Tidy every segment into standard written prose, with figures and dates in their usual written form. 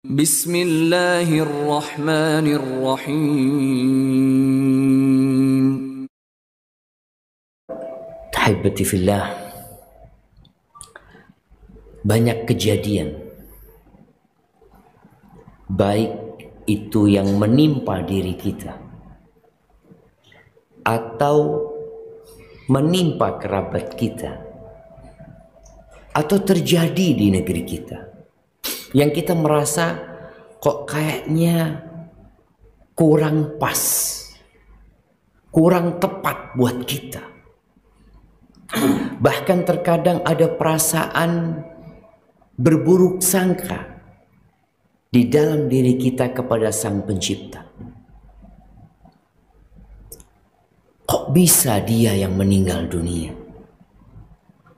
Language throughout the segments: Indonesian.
Bismillahirrahmanirrahim. Tahibati fillah, banyak kejadian baik itu yang menimpa diri kita atau menimpa kerabat kita atau terjadi di negeri kita yang kita merasa kok kayaknya kurang pas, kurang tepat buat kita. Bahkan terkadang ada perasaan berburuk sangka di dalam diri kita kepada Sang Pencipta. Kok bisa dia yang meninggal dunia?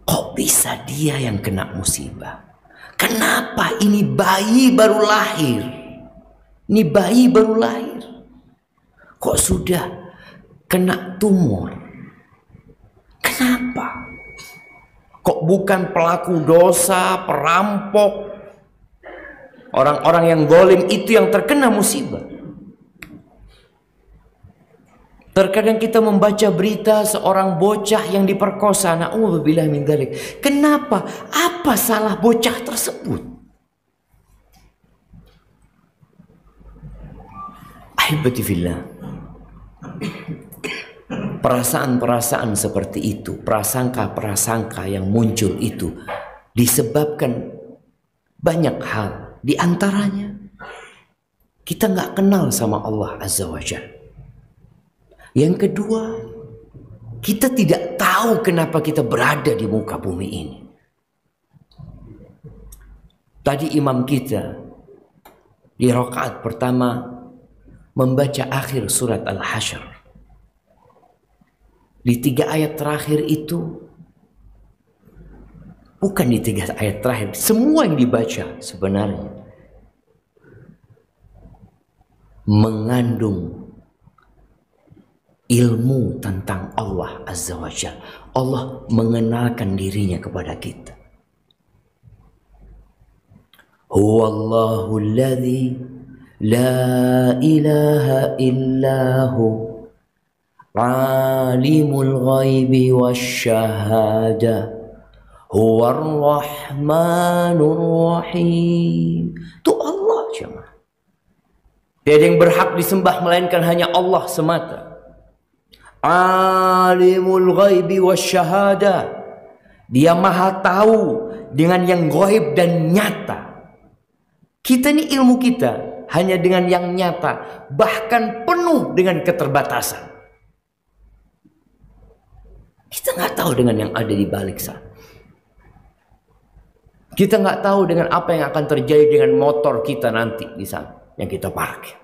Kok bisa dia yang kena musibah? Kenapa ini bayi baru lahir? Ini bayi baru lahir. Kok sudah kena tumor? Kenapa? Kok bukan pelaku dosa, perampok, orang-orang yang zalim itu yang terkena musibah? Terkadang kita membaca berita seorang bocah yang diperkosa. Na'udzubillah min dzalik. Kenapa? Apa salah bocah tersebut? Ahibati fillah. Perasaan-perasaan seperti itu, prasangka-prasangka yang muncul itu disebabkan banyak hal. Di antaranya kita nggak kenal sama Allah Azza wa Jalla. Yang kedua, kita tidak tahu kenapa kita berada di muka bumi ini. Tadi imam kita di rakaat pertama membaca akhir surat Al-Hasyr. Di 3 ayat terakhir itu, bukan di 3 ayat terakhir, semua yang dibaca sebenarnya mengandung ilmu tentang Allah Azza wa Jalla. Allah mengenalkan dirinya kepada kita. Huwallahu alladzi la ilaha illahu alimul ghaibi wasyahada huwar rahmanur rahim. Itu Allah jemaah. Tiada yang berhak disembah melainkan hanya Allah semata. Alimul ghaibi wasyahada. Dia maha tahu dengan yang gaib dan nyata. Kita ini ilmu kita hanya dengan yang nyata, bahkan penuh dengan keterbatasan. Kita nggak tahu dengan yang ada di balik sana. Kita nggak tahu dengan apa yang akan terjadi dengan motor kita nanti di sana yang kita parkir.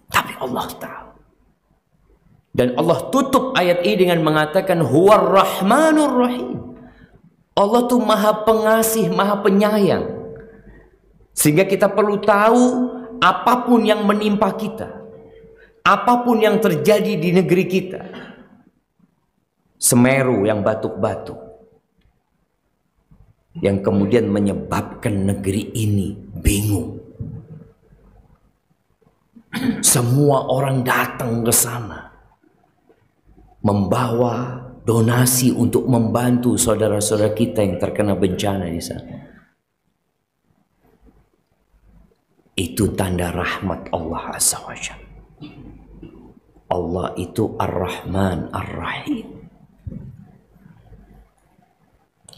Tapi Allah tahu. Dan Allah tutup ayat ini dengan mengatakan Huwar Rahmanur Rahim. Allah tuh maha pengasih, maha penyayang. Sehingga kita perlu tahu apapun yang menimpa kita, apapun yang terjadi di negeri kita. Semeru yang batuk-batuk, yang kemudian menyebabkan negeri ini bingung. Semua orang datang ke sana membawa donasi untuk membantu saudara-saudara kita yang terkena bencana di sana. Itu tanda rahmat Allah Azza wa Jalla. Allah itu Ar-Rahman Ar-Rahim.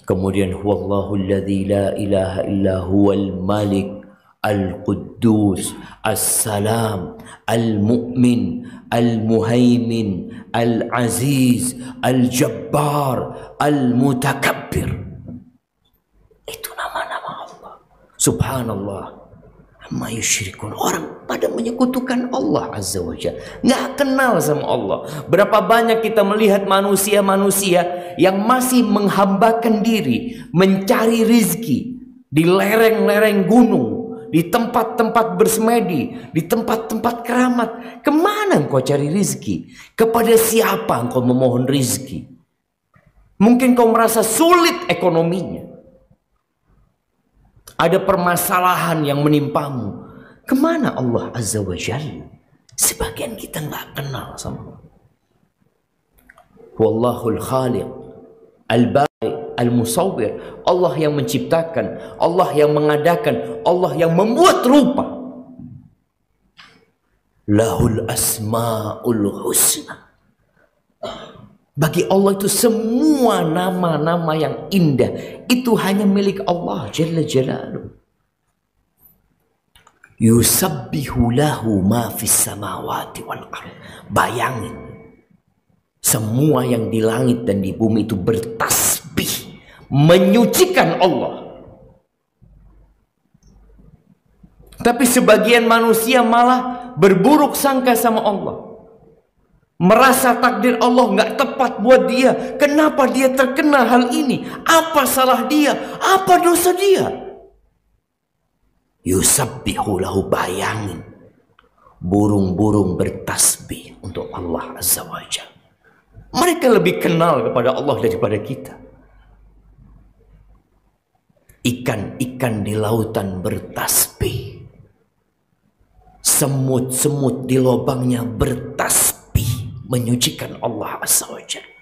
Kemudian huwallahu alladzi la ilaha illa huwal malik al-quddus as-salam al-mu'min al-muhaimin al-aziz al-jabbar al-mutakabbir. Itu nama-nama Allah. Subhanallah amma yusyrikun. Orang pada menyekutukan Allah Azza wa Jalla, nggak kenal sama Allah. Berapa banyak kita melihat manusia-manusia yang masih menghambakan diri mencari rizki di lereng-lereng gunung, di tempat-tempat bersemedi, di tempat-tempat keramat. Kemana engkau cari rizki? Kepada siapa engkau memohon rizki? Mungkin kau merasa sulit ekonominya. ada permasalahan yang menimpamu, kemana Allah Azza wa Jalla? Sebagian kita nggak kenal sama Allah. Wallahul Khaliq, Al-Bari, Al-Musawwir. Allah yang menciptakan, Allah yang mengadakan, Allah yang membuat rupa. Lahul Asmaul Husna. Bagi Allah itu semua nama-nama yang indah itu hanya milik Allah Jalla Jalaluhu. Yusabbihu lahu ma fis samawati wal ardh. Bayangin, semua yang di langit dan di bumi itu bertasbih, menyucikan Allah. Tapi sebagian manusia malah berburuk sangka sama Allah. Merasa takdir Allah nggak tepat buat dia. Kenapa dia terkena hal ini? Apa salah dia? Apa dosa dia? Yusabbihu lahu, bayangin. Burung-burung bertasbih untuk Allah Azza wa Jalla. Mereka lebih kenal kepada Allah daripada kita. Ikan-ikan di lautan bertasbih. Semut-semut di lubangnya bertasbih, menyucikan Allah Azza wa Jalla.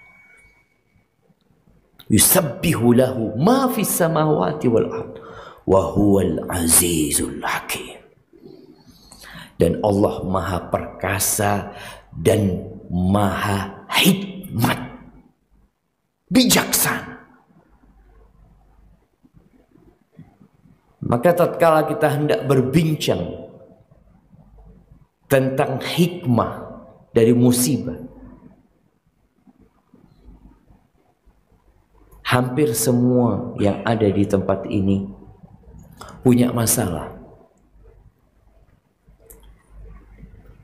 Yusabbihu lahu ma fis samawati wal ard wa huwal azizul hakim. Dan Allah Maha Perkasa dan Maha Hikmat, bijaksana. Maka tatkala kita hendak berbincang tentang hikmah dari musibah, hampir semua yang ada di tempat ini punya masalah.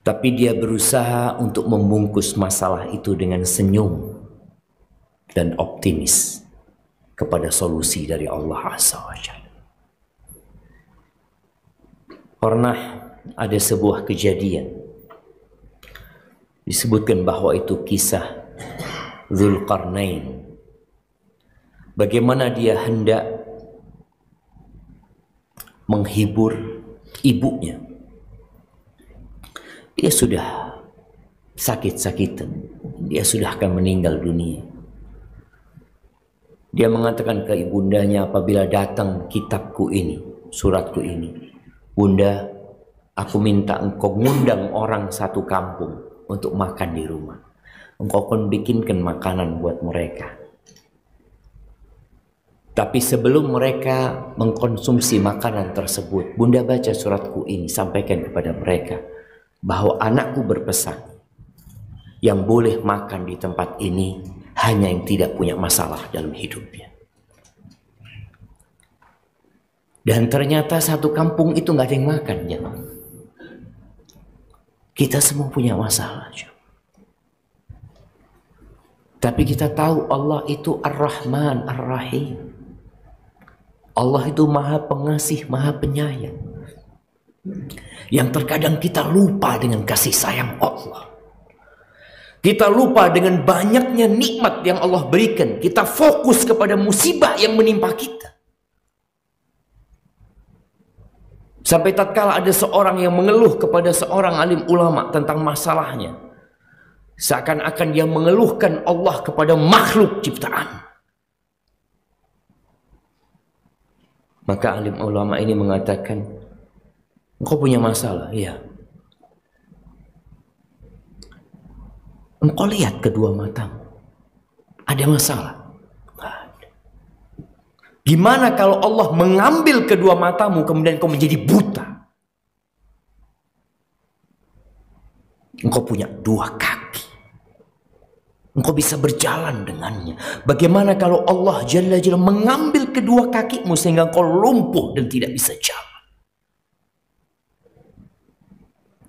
Tapi dia berusaha untuk membungkus masalah itu dengan senyum dan optimis kepada solusi dari Allah Azza wa Jalla. Pernah ada sebuah kejadian, disebutkan bahwa itu kisah Dzulqarnain. Bagaimana dia hendak menghibur ibunya. Dia sudah sakit-sakitan. Dia sudah akan meninggal dunia. Dia mengatakan ke ibundanya apabila datang kitabku ini, suratku ini, Bunda, aku minta engkau ngundang orang satu kampung untuk makan di rumah. Engkau akan bikinkan makanan buat mereka. Tapi sebelum mereka mengkonsumsi makanan tersebut, Bunda baca suratku ini, sampaikan kepada mereka bahwa anakku berpesan, yang boleh makan di tempat ini hanya yang tidak punya masalah dalam hidupnya. Dan ternyata satu kampung itu nggak ada yang makan, jangan. Kita semua punya masalah. Tapi kita tahu Allah itu Ar-Rahman, Ar-Rahim. Allah itu Maha Pengasih, Maha Penyayang. Yang terkadang kita lupa dengan kasih sayang Allah. Kita lupa dengan banyaknya nikmat yang Allah berikan. Kita fokus kepada musibah yang menimpa kita. Sampai tatkala ada seorang yang mengeluh kepada seorang alim ulama tentang masalahnya, seakan-akan dia mengeluhkan Allah kepada makhluk ciptaan. Maka alim ulama ini mengatakan, engkau punya masalah, iya. Engkau lihat kedua matamu, ada masalah? Gimana kalau Allah mengambil kedua matamu kemudian kau menjadi buta? Engkau punya dua kaki, engkau bisa berjalan dengannya. Bagaimana kalau Allah Jalla Jalla mengambil kedua kakimu sehingga engkau lumpuh dan tidak bisa jalan?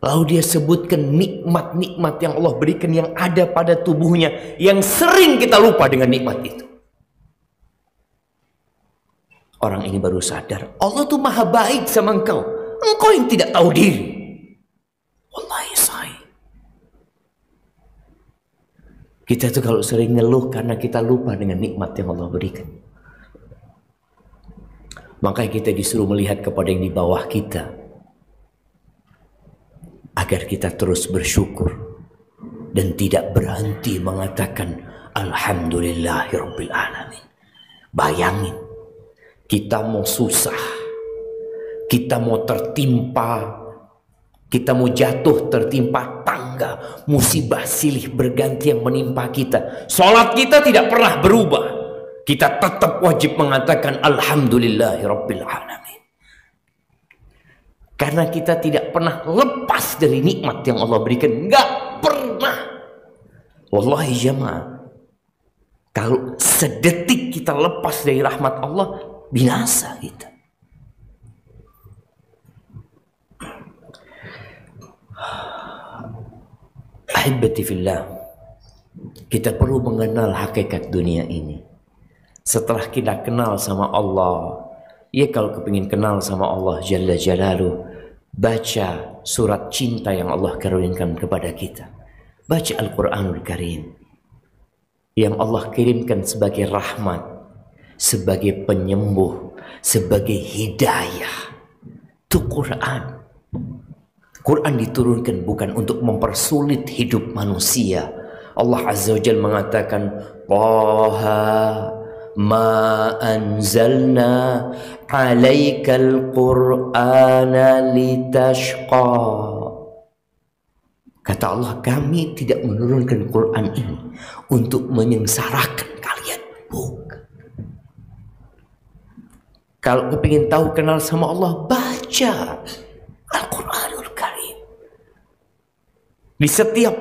Lalu dia sebutkan nikmat-nikmat yang Allah berikan yang ada pada tubuhnya, yang sering kita lupa dengan nikmat itu. Orang ini baru sadar, Allah tuh maha baik sama engkau. Engkau yang tidak tahu diri. Wallahi say. Kita tuh kalau sering ngeluh karena kita lupa dengan nikmat yang Allah berikan. Makanya kita disuruh melihat kepada yang di bawah kita, agar kita terus bersyukur dan tidak berhenti mengatakan alhamdulillahirabbil alamin. Bayangin, kita mau susah, kita mau tertimpa, kita mau jatuh tertimpa tangga, musibah silih berganti yang menimpa kita, salat kita tidak pernah berubah, kita tetap wajib mengatakan alhamdulillahirabbil alamin. Karena kita tidak pernah lepas dari nikmat yang Allah berikan, nggak pernah. Wallahi jamaah, kalau sedetik kita lepas dari rahmat Allah, binasa kita. Ahibati fillah, kita perlu mengenal hakikat dunia ini. Setelah kita kenal sama Allah, ya kalau kepingin kenal sama Allah Jalla Jalaluh, baca surat cinta yang Allah karuniakan kepada kita. Baca Al-Quranul Karim yang Allah kirimkan sebagai rahmat, sebagai penyembuh, sebagai hidayah. Itu Quran. Quran diturunkan bukan untuk mempersulit hidup manusia. Allah Azza wa Jalla mengatakan, Taha ma anzalna alaikal qur'ana litashqa. Kata Allah, kami tidak menurunkan Quran ini untuk menyengsarakan kalian. Bukan. Kalau kepingin tahu kenal sama Allah, baca Al-Quranul Karim. Di setiap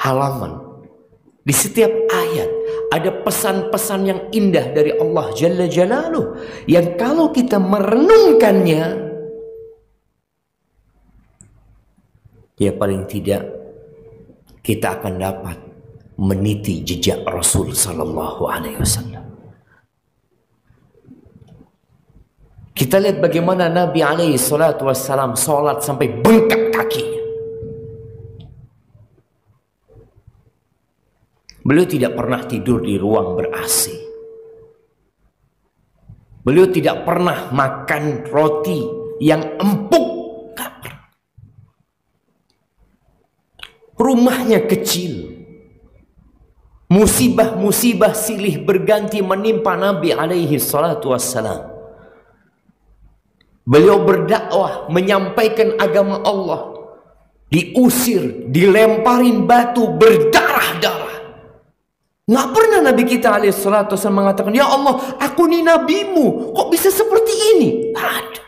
halaman, di setiap ayat, ada pesan-pesan yang indah dari Allah Jalla Jalaluh, yang kalau kita merenungkannya, ya paling tidak kita akan dapat meniti jejak Rasul Sallallahu Alaihi Wasallam. Kita lihat bagaimana Nabi Alaihi Salatu Wassalam sholat sampai bengkak kakinya. Beliau tidak pernah tidur di ruang ber-AC. Beliau tidak pernah makan roti yang empuk. Rumahnya kecil. Musibah-musibah silih berganti menimpa Nabi alaihi salatu wassalam. Beliau berdakwah, menyampaikan agama Allah. Diusir, dilemparin batu, berdarah-darah. Nggak pernah Nabi kita alaihi salatu wassalam mengatakan, ya Allah, aku ini nabimu, kok bisa seperti ini? Ada.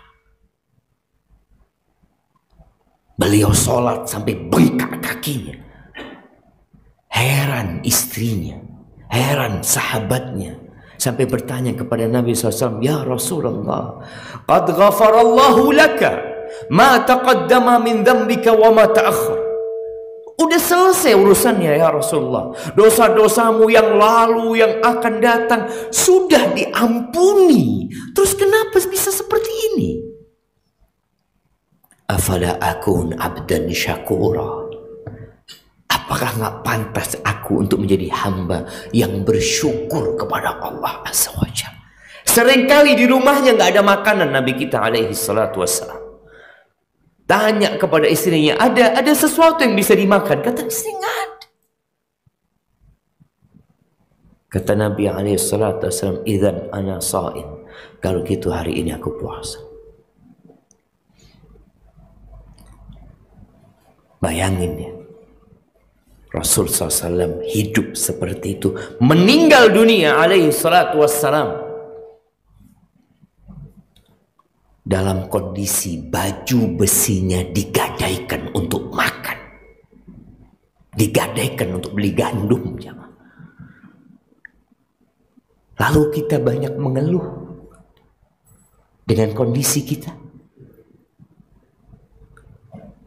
Beliau sholat sampai bengkak kakinya. Heran istrinya, heran sahabatnya, sampai bertanya kepada Nabi SAW, ya Rasulullah, qad ghafarallahu laka ma taqaddama min dhanbika wa ma ta'akhkhar. Udah selesai urusannya ya Rasulullah. Dosa-dosamu yang lalu, yang akan datang, sudah diampuni. Terus kenapa bisa seperti ini? Afala akun abdan syakura. Apakah nggak pantas aku untuk menjadi hamba yang bersyukur kepada Allah Azza wa Jalla? Seringkali di rumahnya nggak ada makanan Nabi kita alaihi salatu wassalam. Tanya kepada istrinya, ada sesuatu yang bisa dimakan? Kata istri, nggak ada. Kata Nabi alaihi salatu wassalam, idzan ana shaim. Kalau gitu hari ini aku puasa. Bayangin ya, Rasul SAW hidup seperti itu, meninggal dunia alaihi salatu wassalam dalam kondisi baju besinya digadaikan untuk makan, digadaikan untuk beli gandum. Lalu kita banyak mengeluh dengan kondisi kita.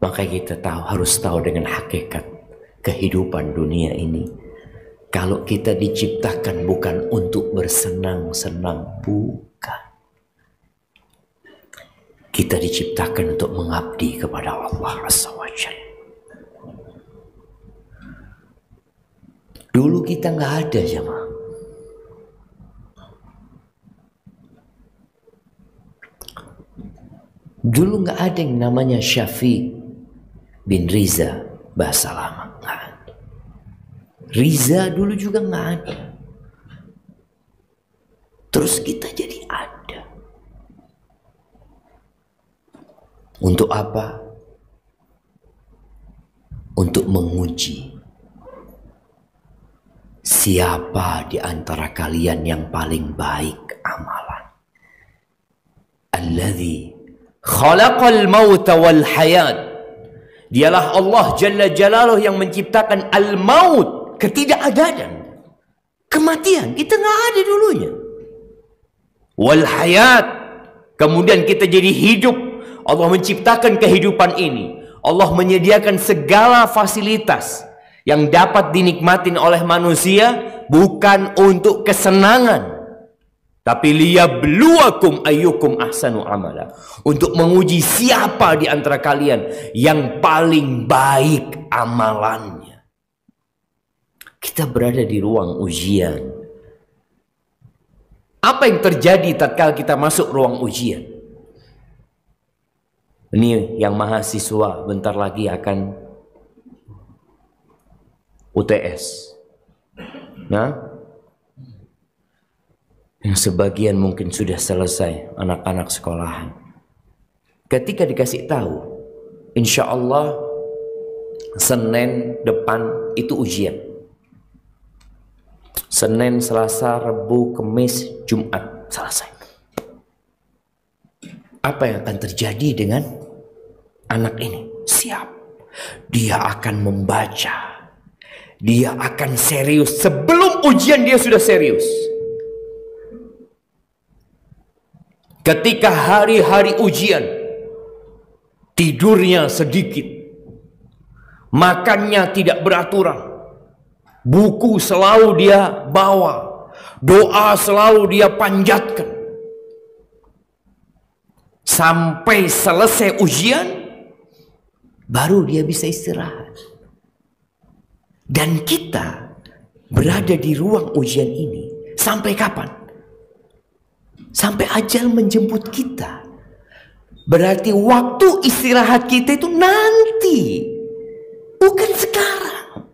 Maka kita harus tahu dengan hakikat kehidupan dunia ini. Kalau kita diciptakan bukan untuk bersenang-senang, bukan. Kita diciptakan untuk mengabdi kepada Allah Azza wa Jalla. Dulu kita nggak ada jemaah. Dulu nggak ada yang namanya Syafi bin Riza bahasa lama, nggak ada. Riza dulu juga nggak ada. Terus kita jadi ada. Untuk apa? Untuk menguji siapa di antara kalian yang paling baik amalan. Alladzi khalaqal mauta wal hayat. Dialah Allah Jalla Jalaluh yang menciptakan al-maut, ketidakadaan, kematian. Kita nggak ada dulunya. Wal hayat, kemudian kita jadi hidup. Allah menciptakan kehidupan ini. Allah menyediakan segala fasilitas yang dapat dinikmatin oleh manusia, bukan untuk kesenangan, tapi liyabluwakum ayyukum ahsanu amala, untuk menguji siapa di antara kalian yang paling baik amalannya. Kita berada di ruang ujian. Apa yang terjadi tatkala kita masuk ruang ujian? Ini yang mahasiswa bentar lagi akan UTS. Nah, yang sebagian mungkin sudah selesai, anak-anak sekolahan. Ketika dikasih tahu, insya Allah Senin depan itu ujian. Senin, Selasa, Rabu, Kamis, Jumat, selesai. Apa yang akan terjadi dengan anak ini? Siap. Dia akan membaca. Dia akan serius. Sebelum ujian dia sudah serius. Ketika hari-hari ujian, tidurnya sedikit, makannya tidak beraturan, buku selalu dia bawa, doa selalu dia panjatkan. Sampai selesai ujian, baru dia bisa istirahat. Dan kita berada di ruang ujian ini sampai kapan? Sampai ajal menjemput kita. Berarti waktu istirahat kita itu nanti, bukan sekarang.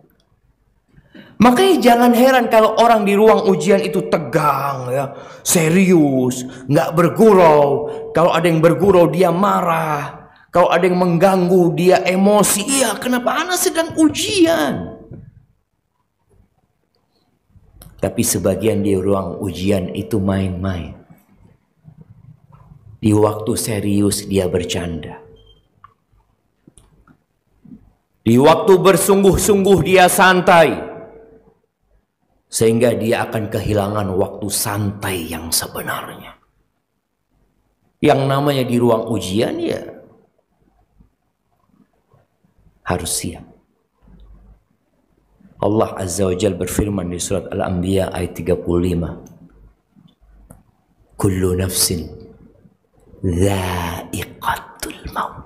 Makanya jangan heran kalau orang di ruang ujian itu tegang, ya, serius, nggak bergurau. Kalau ada yang bergurau dia marah. Kalau ada yang mengganggu dia emosi. Iya, kenapa anak sedang ujian? Tapi sebagian di ruang ujian itu main-main. Di waktu serius dia bercanda. Di waktu bersungguh-sungguh dia santai. Sehingga dia akan kehilangan waktu santai yang sebenarnya. Yang namanya di ruang ujian ya harus siap. Allah Azza wa Jalla berfirman di surat Al-Anbiya ayat 35. Kullu nafsin dha'iqatul maut.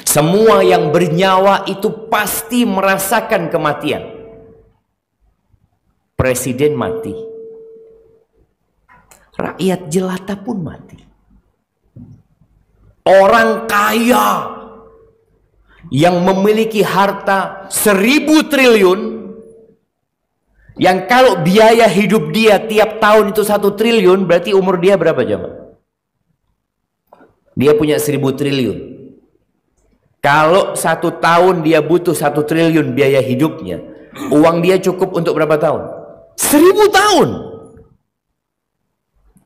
Semua yang bernyawa itu pasti merasakan kematian. Presiden mati. Rakyat jelata pun mati. Orang kaya yang memiliki harta 1.000 triliun, yang kalau biaya hidup dia tiap tahun itu 1 triliun, berarti umur dia berapa jemaah? Dia punya 1.000 triliun. Kalau 1 tahun dia butuh 1 triliun biaya hidupnya, uang dia cukup untuk berapa tahun? 1.000 tahun.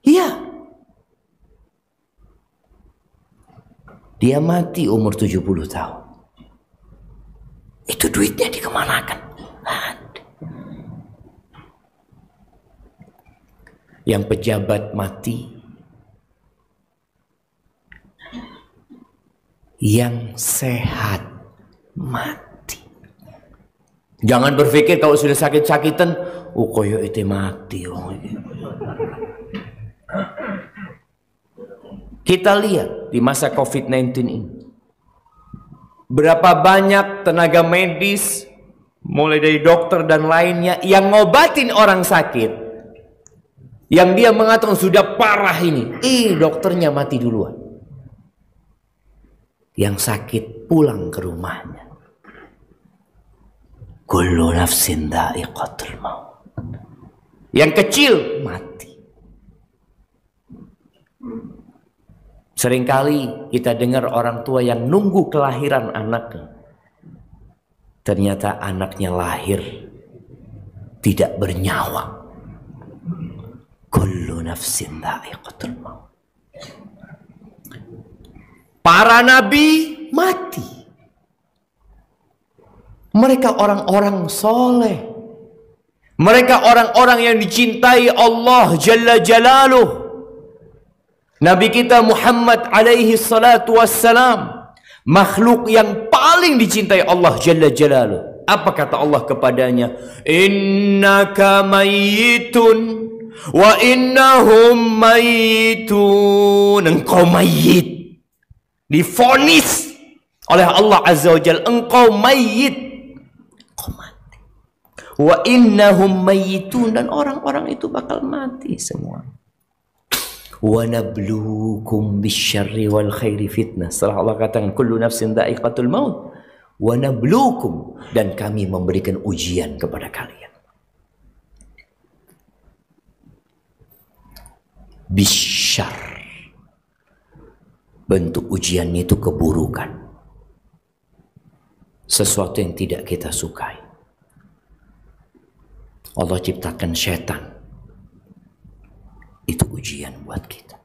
Iya. Dia mati umur 70 tahun. Itu duitnya dikemanakan? Yang pejabat mati, yang sehat mati. Jangan berpikir kalau sudah sakit-sakitan, oh koyo itu mati. Kita lihat di masa COVID-19 ini, berapa banyak tenaga medis, mulai dari dokter dan lainnya, yang ngobatin orang sakit, Yang dia mengatakan sudah parah ini. Dokternya mati duluan. Yang sakit pulang ke rumahnya. Kullu nafsin dha'iqatul maut. Yang kecil mati. Seringkali kita dengar orang tua yang nunggu kelahiran anaknya. Ternyata anaknya lahir tidak bernyawa. Kullu nafsin dha'iqatul maut. Para nabi mati. Mereka orang-orang soleh. Mereka orang-orang yang dicintai Allah Jalla Jalaluh. Nabi kita Muhammad alaihi salatu wassalam, makhluk yang paling dicintai Allah Jalla Jalaluh. Apa kata Allah kepadanya? Innaka mayyitun wa innahum mayyitun. Engkau mayyit. Divonis oleh Allah Azza wa Jalla, engkau mayyit. Engkau mati. Wa innahum mayyitun, dan orang-orang itu bakal mati semua. Wa nabluukum bisyarri wal khairi fitnah. Setelah Allah katakan kullu nafsin dha'iqatul maut, wa nabluukum, dan kami memberikan ujian kepada kalian. Bisyar, bentuk ujiannya itu keburukan, sesuatu yang tidak kita sukai. Allah ciptakan setan, itu ujian buat kita.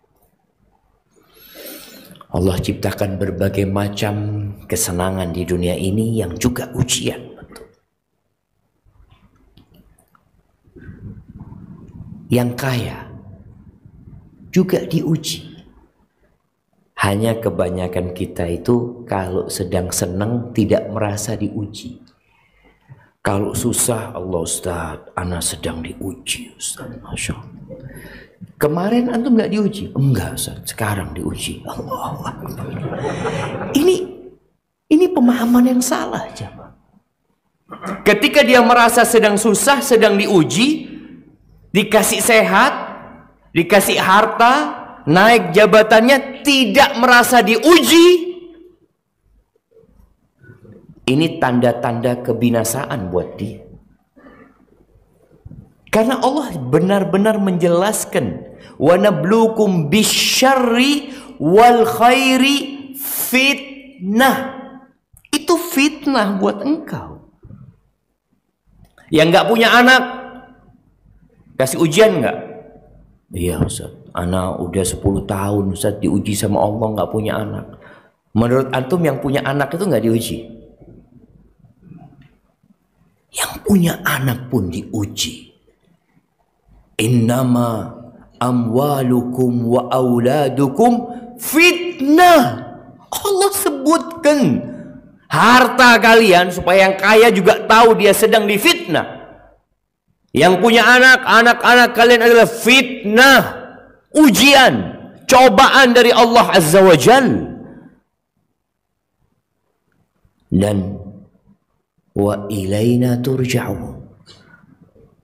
Allah ciptakan berbagai macam kesenangan di dunia ini yang juga ujian. Betul. Yang kaya juga diuji. Hanya kebanyakan kita itu kalau sedang senang tidak merasa diuji. Kalau susah, Allah Ustaz, ana sedang diuji Ustaz, Masya Allah. Kemarin antum nggak diuji? Enggak Ustaz, sekarang diuji. Allah. Ini pemahaman yang salah, jemaah. Ketika dia merasa sedang susah, sedang diuji, dikasih sehat, dikasih harta, naik jabatannya, tidak merasa diuji, ini tanda-tanda kebinasaan buat dia. Karena Allah benar-benar menjelaskan, wa nabluukum bisyarri wal khairi fitnah. Itu fitnah buat engkau. Yang nggak punya anak, kasih ujian nggak? Iya Ustaz, anak udah 10 tahun Ustaz diuji sama Allah nggak punya anak. Menurut antum yang punya anak itu nggak diuji? Yang punya anak pun diuji. Innama amwalukum wa auladukum fitnah. Allah sebutkan harta kalian supaya yang kaya juga tahu dia sedang difitnah. Yang punya anak, anak-anak kalian adalah fitnah, ujian, cobaan dari Allah Azza wa Jal. Dan wa ilaina turja'un.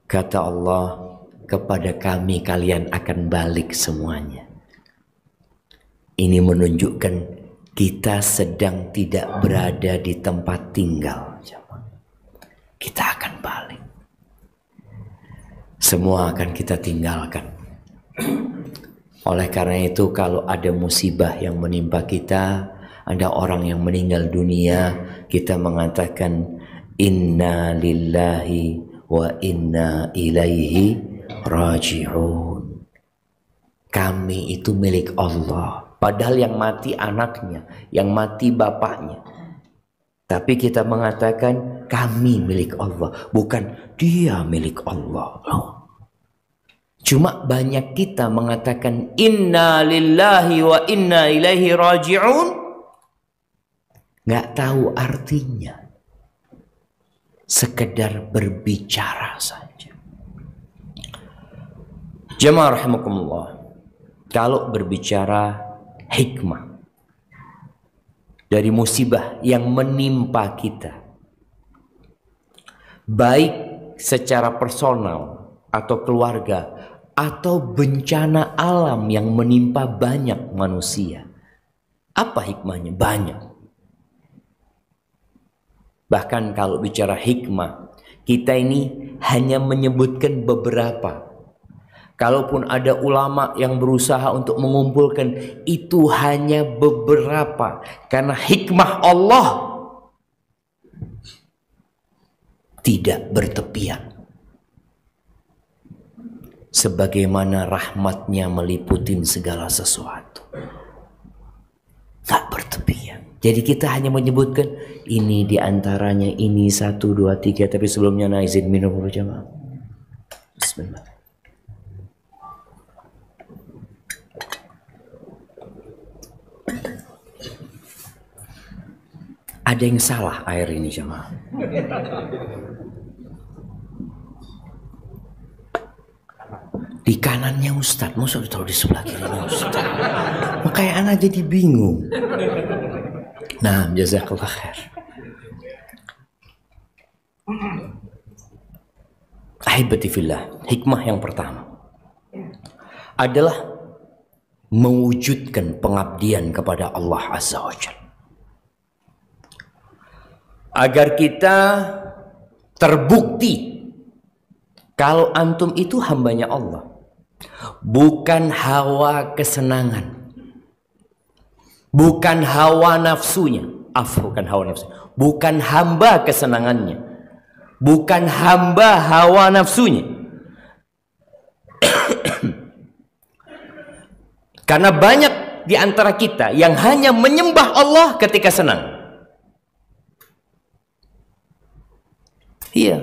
Kata Allah, kepada kami kalian akan balik semuanya. Ini menunjukkan kita sedang tidak berada di tempat tinggal. Kita akan balik. Semua akan kita tinggalkan. Oleh karena itu, kalau ada musibah yang menimpa kita, ada orang yang meninggal dunia, kita mengatakan inna lillahi wa inna ilaihi raji'un. Kami itu milik Allah. Padahal yang mati anaknya, yang mati bapaknya. Tapi kita mengatakan kami milik Allah, bukan dia milik Allah. Cuma banyak kita mengatakan inna lillahi wa inna ilaihi raji'un, nggak tahu artinya. Sekedar berbicara saja. Jemaah rahimakumullah, kalau berbicara hikmah dari musibah yang menimpa kita, baik secara personal atau keluarga atau bencana alam yang menimpa banyak manusia. Apa hikmahnya? Banyak. Bahkan kalau bicara hikmah, kita ini hanya menyebutkan beberapa. Kalaupun ada ulama yang berusaha untuk mengumpulkan, itu hanya beberapa. Karena hikmah Allah tidak bertepian. Sebagaimana rahmatnya meliputin segala sesuatu. Tak bertepian. Jadi kita hanya menyebutkan ini diantaranya, ini 1, 2, 3. Tapi sebelumnya izin minum dulu jemaah. Bismillah. Ada yang salah air ini jemaah. Di kanannya Ustadz, masa ditaruh di sebelah kirinya Ustadz? Makanya anak jadi bingung. Nah, jazakallah khair. Ahibati fillah, hikmah yang pertama adalah mewujudkan pengabdian kepada Allah Azza wa Jalla. Agar kita terbukti kalau antum itu hambanya Allah. Bukan hawa kesenangan. Bukan hawa nafsunya. Bukan hawa nafsu. Bukan hamba kesenangannya. Bukan hamba hawa nafsunya. Karena banyak di antara kita yang hanya menyembah Allah ketika senang. Iya.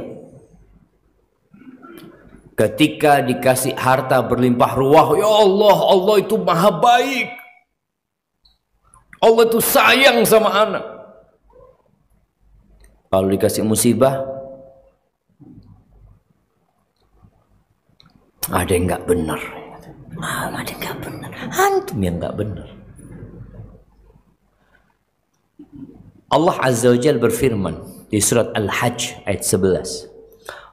Ketika dikasih harta berlimpah ruah, ya Allah, Allah itu maha baik. Allah itu sayang sama anak. Kalau dikasih musibah, ada yang nggak benar. Ada yang nggak benar. Antum yang nggak benar. Allah Azza wa Jalla berfirman di surat Al-Hajj ayat 11.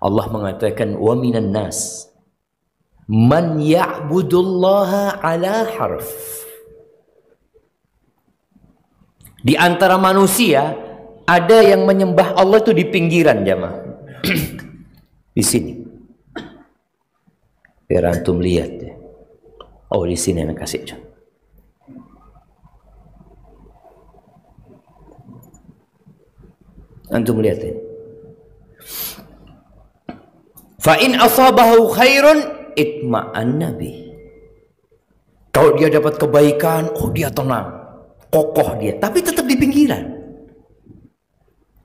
Allah mengatakan wa minan nas man ya'budullaha ala harf. Di antara manusia ada yang menyembah Allah itu di pinggiran jamaah. Di sini. Biar antum lihat ya. Oh di sini anak kasih contoh. Antum lihat ya. Fa in asabahu khairun itma'anna bih. Kalau dia dapat kebaikan, oh dia tenang, kokoh dia, tapi tetap di pinggiran.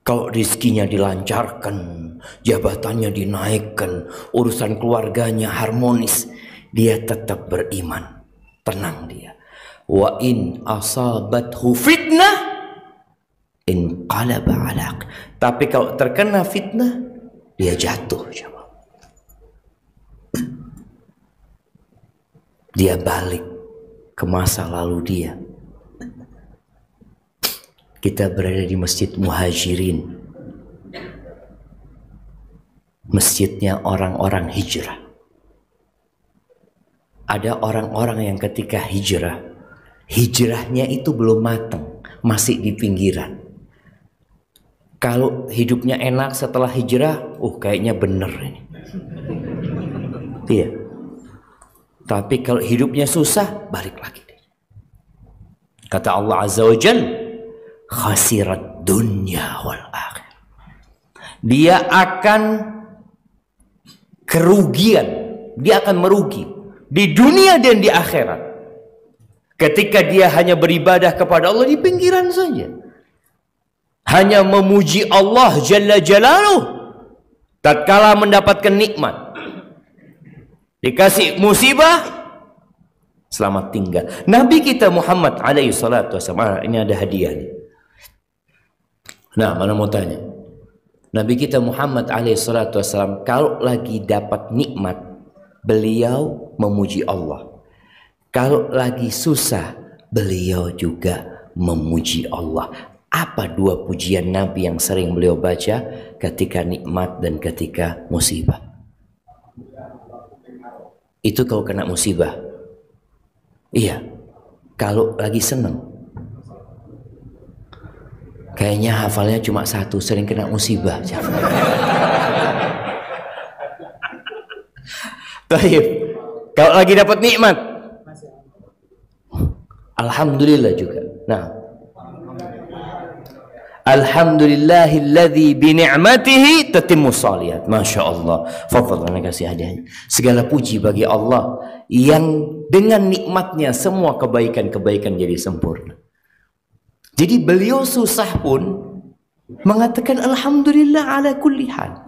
Kalau rizkinya dilancarkan, jabatannya dinaikkan, urusan keluarganya harmonis, dia tetap beriman, tenang dia. Wa in asabathu fitnah inqalaba alaq. Tapi kalau terkena fitnah, dia jatuh. Dia balik ke masa lalu dia. Kita berada di Masjid Muhajirin. Masjidnya orang-orang hijrah. Ada orang-orang yang ketika hijrah, hijrahnya itu belum matang, masih di pinggiran. Kalau hidupnya enak setelah hijrah, kayaknya bener ini. Iya. Tapi kalau hidupnya susah, balik lagi. Kata Allah Azza wa Jalla, khasirat dunya wal akhir. Dia akan kerugian, dia akan merugi di dunia dan di akhirat. Ketika dia hanya beribadah kepada Allah di pinggiran saja, hanya memuji Allah Jalla Jalaluh, tatkala mendapatkan nikmat, dikasih musibah, selamat tinggal. Nabi kita Muhammad alaihi salatu wasallam, ini ada hadiah nih. Nah, mana mau tanya? Nabi kita Muhammad alaihi salatu wasallam kalau lagi dapat nikmat, beliau memuji Allah. Kalau lagi susah, beliau juga memuji Allah. Apa dua pujian Nabi yang sering beliau baca ketika nikmat dan ketika musibah? Itu kalau kena musibah. Iya. Kalau lagi seneng, kayaknya hafalnya cuma satu, sering kena musibah. Baik. Kalau lagi dapat nikmat, alhamdulillah juga. Nah, alhamdulillahilladzi bi ni'matihi tatimmus shalihat. Masya Allah. Fadhal, ana kasih hadiahnya. Segala puji bagi Allah yang dengan nikmatnya semua kebaikan-kebaikan jadi sempurna. Jadi beliau susah pun mengatakan alhamdulillah ala kulli hal.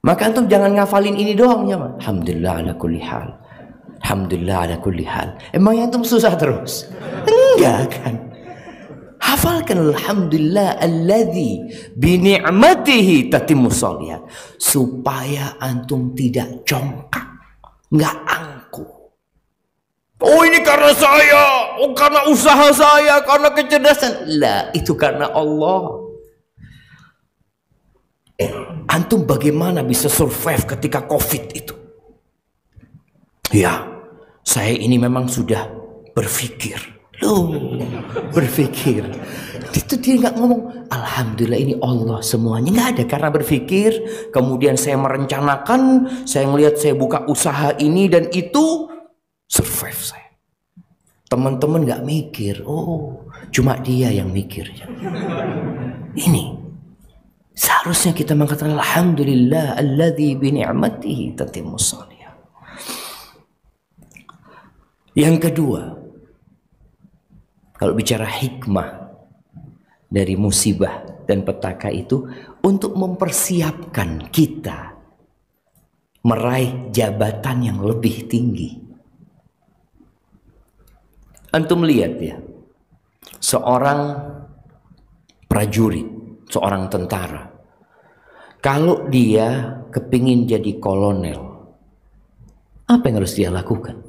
Maka antum jangan ngafalin ini doang ya, alhamdulillah ala kulli hal. Alhamdulillah ala kulli hal. Emang antum susah terus? Enggak kan? Hafalkan alhamdulillah alladzi bi ni'matihi tatimmus shalihat, supaya antum tidak congkak, enggak angkuh. Oh ini karena saya, oh karena usaha saya, karena kecerdasan. Lah, itu karena Allah. Antum bagaimana bisa survive ketika Covid itu? Ya, saya ini memang sudah berpikir. Loh, berpikir. Itu dia nggak ngomong, alhamdulillah ini Allah semuanya. Nggak ada, karena berpikir. Kemudian saya merencanakan, saya melihat saya buka usaha ini dan itu, survive saya. Teman-teman nggak mikir, oh cuma dia yang mikir. Ini. Seharusnya kita mengatakan alhamdulillah alladzi bi ni'matihi tatimmus shalihat. Yang kedua, kalau bicara hikmah dari musibah dan petaka itu untuk mempersiapkan kita meraih jabatan yang lebih tinggi. Antum lihat ya, seorang prajurit, seorang tentara, kalau dia kepingin jadi kolonel, apa yang harus dia lakukan?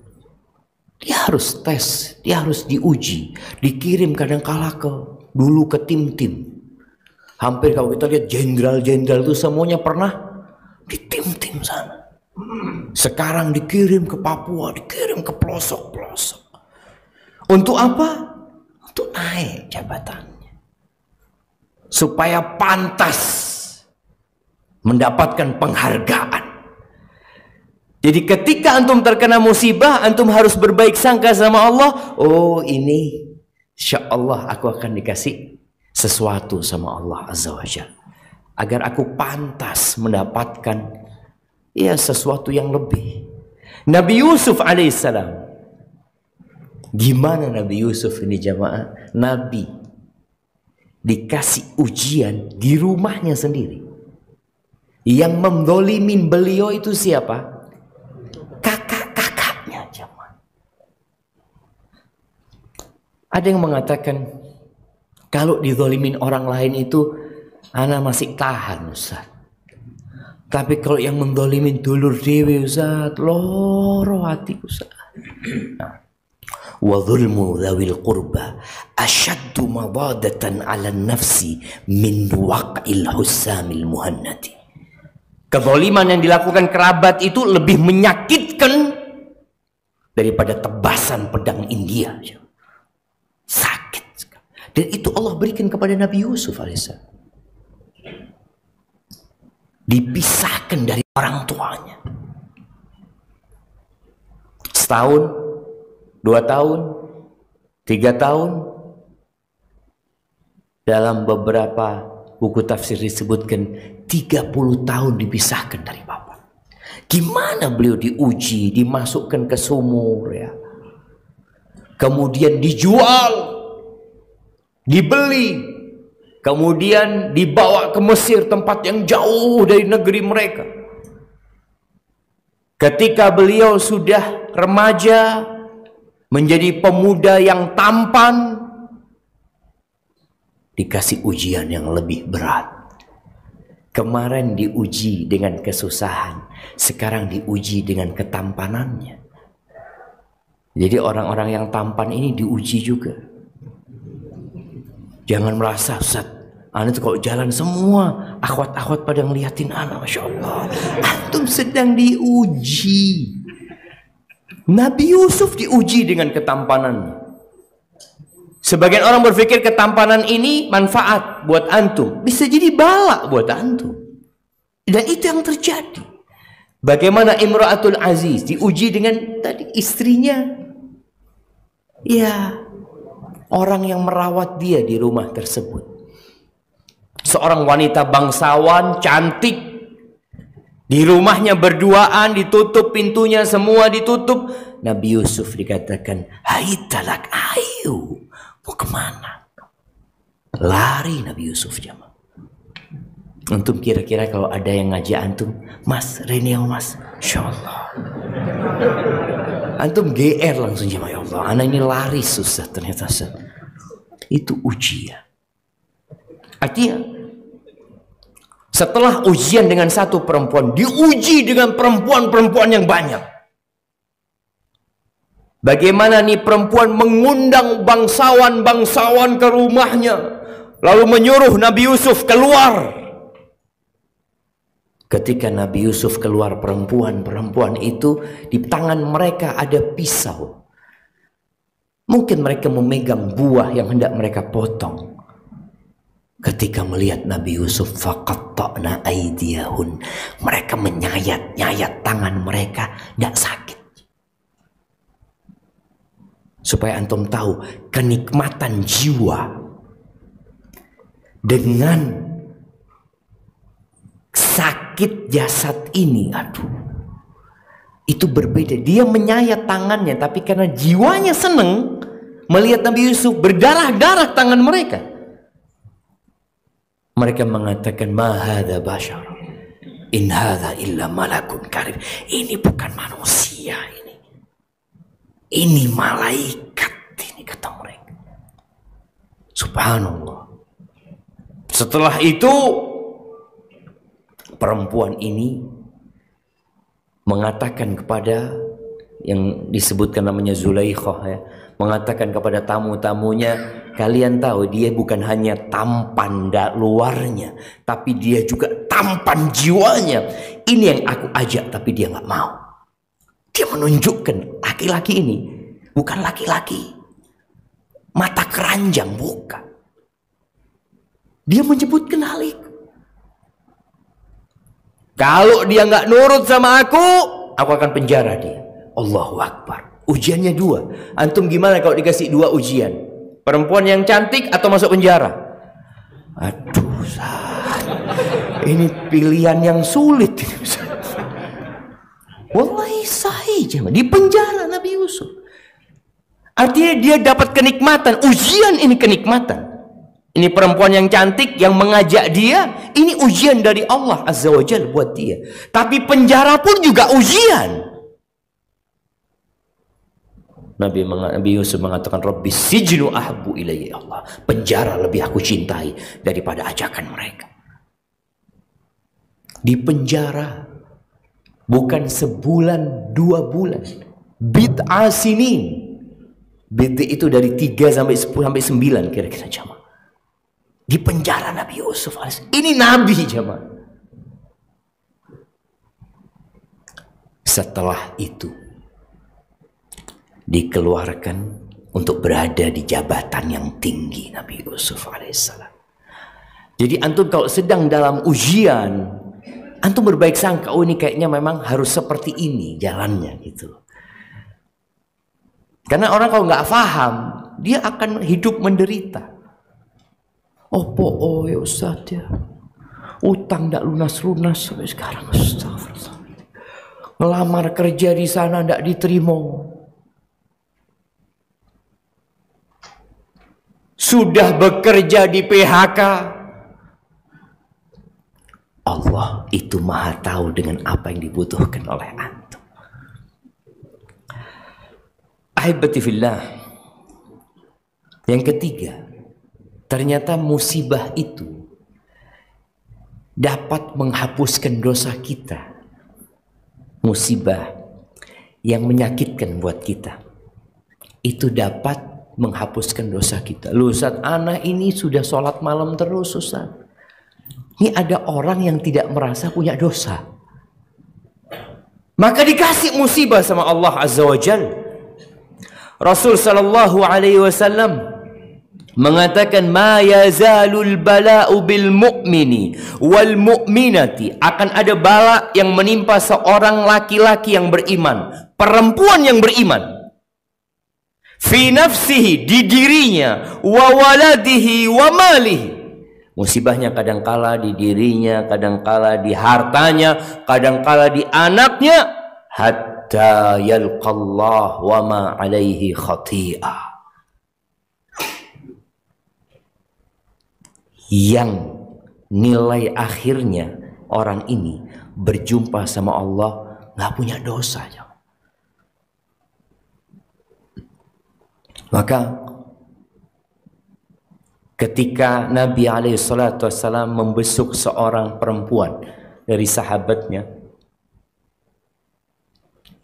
Dia harus tes, dia harus diuji, dikirim kadang-kala dulu ke tim-tim. Hampir kalau kita lihat jenderal-jenderal itu semuanya pernah di tim-tim sana. Sekarang dikirim ke Papua, dikirim ke pelosok-pelosok. Untuk apa? Untuk naik jabatannya. Supaya pantas mendapatkan penghargaan. Jadi ketika antum terkena musibah, antum harus berbaik sangka sama Allah. Oh ini, insya Allah aku akan dikasih sesuatu sama Allah Azza wa Jalla, agar aku pantas mendapatkan ya sesuatu yang lebih. Nabi Yusuf alaihissalam, gimana Nabi Yusuf ini jamaah? Nabi dikasih ujian di rumahnya sendiri. Yang mendolimin beliau itu siapa? Kakak-kakaknya jamaah. Ada yang mengatakan kalau dizolimin orang lain itu ana masih tahan Ustaz. Tapi kalau yang mendolimin dulur dewi Ustaz, loro hati Ustaz. Wa dhulmu dhawil qurba ashaddu madadatan 'ala an-nafsi min waq'il husamil muhannati. Kezaliman yang dilakukan kerabat itu lebih menyakitkan daripada tebasan pedang India. Sakit sekali. Dan itu Allah berikan kepada Nabi Yusuf alaihissalam. Dipisahkan dari orang tuanya. Setahun, 2 tahun, 3 tahun. Dalam beberapa buku tafsir disebutkan 30 tahun dipisahkan dari bapak. Gimana beliau diuji, dimasukkan ke sumur ya. Kemudian dijual, dibeli, kemudian dibawa ke Mesir, tempat yang jauh dari negeri mereka. Ketika beliau sudah remaja, menjadi pemuda yang tampan, dikasih ujian yang lebih berat. Kemarin diuji dengan kesusahan, sekarang diuji dengan ketampanannya. Jadi orang-orang yang tampan ini diuji juga. Jangan merasa Ustaz, anak itu kalau jalan semua akhwat-akhwat pada ngeliatin anak, Masya Allah. Antum sedang diuji. Nabi Yusuf diuji dengan ketampanannya. Sebagian orang berpikir ketampanan ini manfaat buat antum, bisa jadi bala buat antum. Dan itu yang terjadi. Bagaimana Imra'atul Aziz diuji dengan tadi istrinya, ya, orang yang merawat dia di rumah tersebut. Seorang wanita bangsawan, cantik, di rumahnya berduaan, ditutup pintunya, semua ditutup. Nabi Yusuf dikatakan, hai talak, ayo, mau kemana? Lari Nabi Yusuf jamaah. Antum kira-kira kalau ada yang ngajak antum, Mas, Reneo Mas, Insya Allah. Antum GR langsung jamaah, ya Allah, anak ini lari susah ternyata. Itu ujian. Artinya, setelah ujian dengan satu perempuan, diuji dengan perempuan-perempuan yang banyak. Bagaimana nih perempuan mengundang bangsawan-bangsawan ke rumahnya, lalu menyuruh Nabi Yusuf keluar. Ketika Nabi Yusuf keluar, perempuan-perempuan itu di tangan mereka ada pisau. Mungkin mereka memegang buah yang hendak mereka potong. Ketika melihat Nabi Yusuf, faqatta'na aydiyahun, mereka menyayat-nyayat tangan mereka, tidak sakit. Supaya antum tahu kenikmatan jiwa dengan sakit jasad ini, aduh, itu berbeda. Dia menyayat tangannya, tapi karena jiwanya seneng melihat Nabi Yusuf, berdarah-darah tangan mereka. Mereka mengatakan, ma hadza bashar, in hadza illa malakun karim. Ini bukan manusia, ini malaikat, ini kata mereka. Subhanallah. Setelah itu perempuan ini mengatakan kepada yang disebutkan namanya Zulaikha, ya, mengatakan kepada tamu-tamunya, kalian tahu dia bukan hanya tampan luarnya, tapi dia juga tampan jiwanya. Ini yang aku ajak, tapi dia nggak mau. Dia menunjukkan laki-laki ini bukan laki-laki mata keranjang, bukan. Dia menyebutkan hal itu. Kalau dia nggak nurut sama aku akan penjara dia. Allahu Akbar. Ujiannya dua. Antum gimana kalau dikasih dua ujian? Perempuan yang cantik atau masuk penjara? Aduh, ini pilihan yang sulit. Wallahi sahih, di penjara Nabi Yusuf. Artinya dia dapat kenikmatan. Ujian ini kenikmatan. Ini perempuan yang cantik yang mengajak dia, ini ujian dari Allah Azza wa Jalla buat dia. Tapi penjara pun juga ujian. Nabi Yusuf mengatakan, Rabbi sijnu ahabbu ilayya, Allah, penjara lebih aku cintai daripada ajakan mereka. Di penjara bukan sebulan, 2 bulan, bid'a sinin. Bid'a itu dari 3 sampai 10 sampai 9 kira-kira jamaah. Di penjara Nabi Yusuf AS. Ini Nabi jamaah. Setelah itu dikeluarkan untuk berada di jabatan yang tinggi Nabi Yusuf alaihissalam. Jadi antum kalau sedang dalam ujian, antum berbaik sangka, oh ini kayaknya memang harus seperti ini jalannya gitu. Karena orang kalau nggak paham, dia akan hidup menderita. Oh ya Ustaz ya, utang ndak lunas-lunas sampai sekarang. Astagfirullah. Ngelamar kerja di sana ndak diterima. Sudah bekerja di PHK. Allah itu maha tahu dengan apa yang dibutuhkan oleh antum. Ahibati fillah. Yang ketiga, ternyata musibah itu dapat menghapuskan dosa kita. Musibah yang menyakitkan buat kita itu dapat menghapuskan dosa kita. Loh Ustaz, anak ini sudah sholat malam terus Ustaz. Ini ada orang yang tidak merasa punya dosa. Maka dikasih musibah sama Allah Azza wa Jal. Rasul sallallahu alaihi wasallam mengatakan, ma yazalul bala'u bil mu'mini wal mu'minati, akan ada bala yang menimpa seorang laki-laki yang beriman, perempuan yang beriman, fi nafsihi, di dirinya, wa waladihi wa malihi. Musibahnya kadangkala di dirinya, kadangkala di hartanya, kadangkala di anaknya, hatta yalqallah wa ma alaihi khati'ah. Yang nilai akhirnya orang ini berjumpa sama Allah nggak punya dosa. Maka ketika Nabi SAW membesuk seorang perempuan dari sahabatnya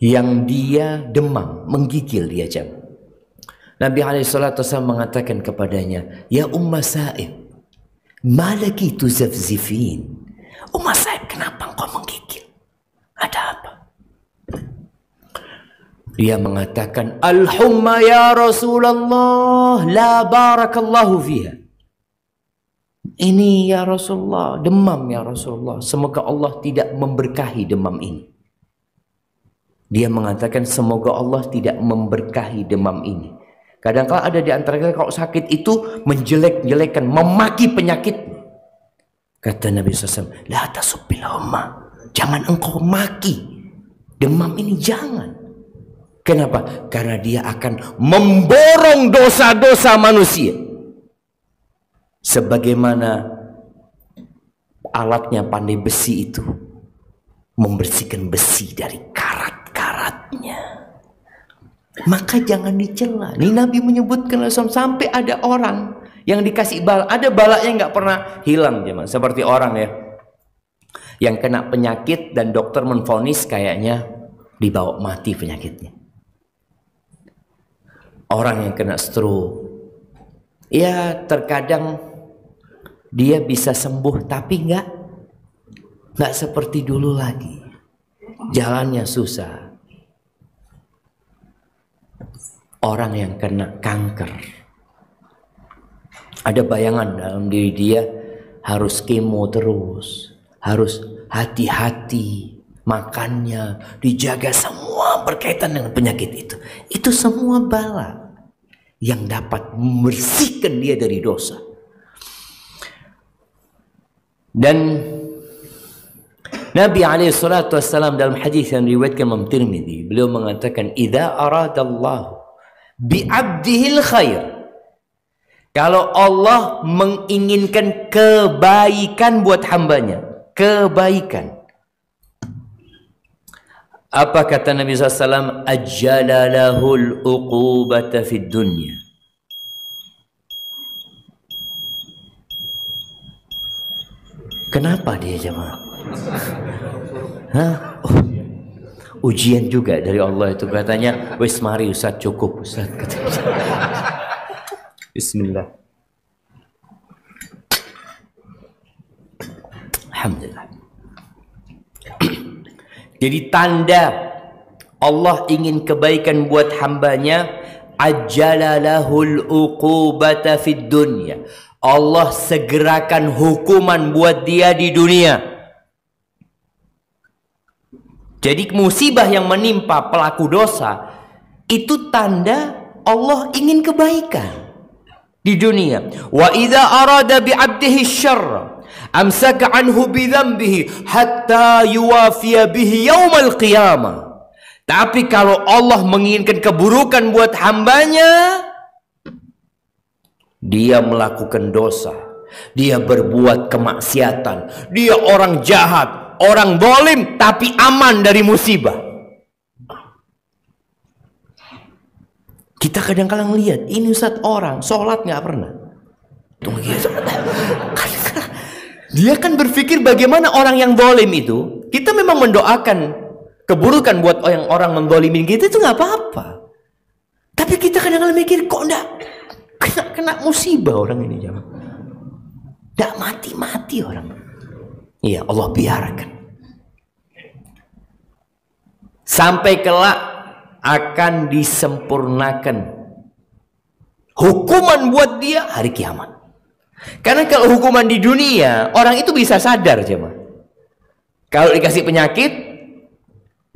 yang dia demam, menggigil dia jam, Nabi SAW mengatakan kepadanya, ya Umma Sa'ib, malaki tuzafzifin. Umma Sa'ib, kenapa engkau menggigil? Ada apa? Dia mengatakan, al-humma ya Rasulullah, la barakallahu fiha. Ini ya Rasulullah, demam ya Rasulullah, semoga Allah tidak memberkahi demam ini. Dia mengatakan, semoga Allah tidak memberkahi demam ini. Kadang-kadang ada di antara kita kalau sakit itu menjelek-jelekan, memaki penyakit. Kata Nabi SAW, la tasubbil humma, jangan engkau maki demam ini, jangan. Kenapa? Karena dia akan memborong dosa-dosa manusia. Sebagaimana alatnya pandai besi itu membersihkan besi dari karat-karatnya. Maka jangan dicela. Ini Nabi menyebutkan sampai ada orang yang dikasih bala, ada balanya nggak pernah hilang, teman. Seperti orang ya yang kena penyakit dan dokter menvonis kayaknya dibawa mati penyakitnya. Orang yang kena stroke, ya terkadang dia bisa sembuh tapi nggak seperti dulu lagi. Jalannya susah. Orang yang kena kanker, ada bayangan dalam diri dia harus kemo terus, harus hati-hati makannya, dijaga, semua berkaitan dengan penyakit itu. Itu semua bala yang dapat membersihkan dia dari dosa. Dan Nabi SAW dalam hadis yang diriwayatkan Imam Tirmidzi, beliau mengatakan, idza aradallahu bi'abdihil khair, kalau Allah menginginkan kebaikan buat hambanya, kebaikan, apa kata Nabi SAW? Ajjala lahul uqubata fid dunya. Kenapa dia jemaah? Hah? Oh, ujian juga dari Allah itu, katanya. Wis mari Ustaz, cukup Ustaz, katanya. Bismillah. Alhamdulillah. Jadi tanda Allah ingin kebaikan buat hambanya, ajjala lahul uqubata fid dunya. Allah segerakan hukuman buat dia di dunia. Jadi musibah yang menimpa pelaku dosa itu tanda Allah ingin kebaikan di dunia. Wa idza arada bi 'abdihi syarra amsaka anhu bi dzambihi hatta yuwafiya bihi yaumal qiyamah. Tapi kalau Allah menginginkan keburukan buat hambanya, dia melakukan dosa, dia berbuat kemaksiatan, dia orang jahat, orang zalim, tapi aman dari musibah. Kita kadang-kadang lihat, ini Ustaz orang sholat nggak pernah. Dia kan berpikir bagaimana orang yang zalim itu, kita memang mendoakan keburukan buat orang menzalimin kita, itu nggak apa-apa. Tapi kita kadang-kadang mikir, kok enggak kena musibah orang ini, jangan. Enggak mati-mati orang. Iya, Allah biarkan. sampai kelak akan disempurnakan hukuman buat dia hari kiamat. Karena kalau hukuman di dunia, orang itu bisa sadar, jemaah. Kalau dikasih penyakit,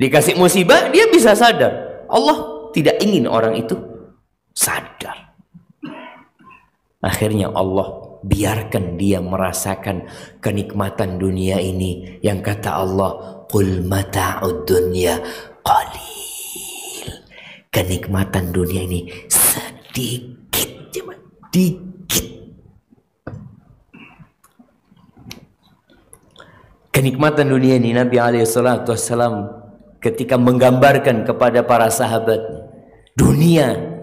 dikasih musibah, dia bisa sadar. Allah tidak ingin orang itu sadar. Akhirnya Allah biarkan dia merasakan kenikmatan dunia ini, yang kata Allah, qul mata'ud dunya qalil. Kenikmatan dunia ini sedikit, cuma dikit. Kenikmatan dunia ini, Nabi SAW ketika menggambarkan kepada para sahabatnya, dunia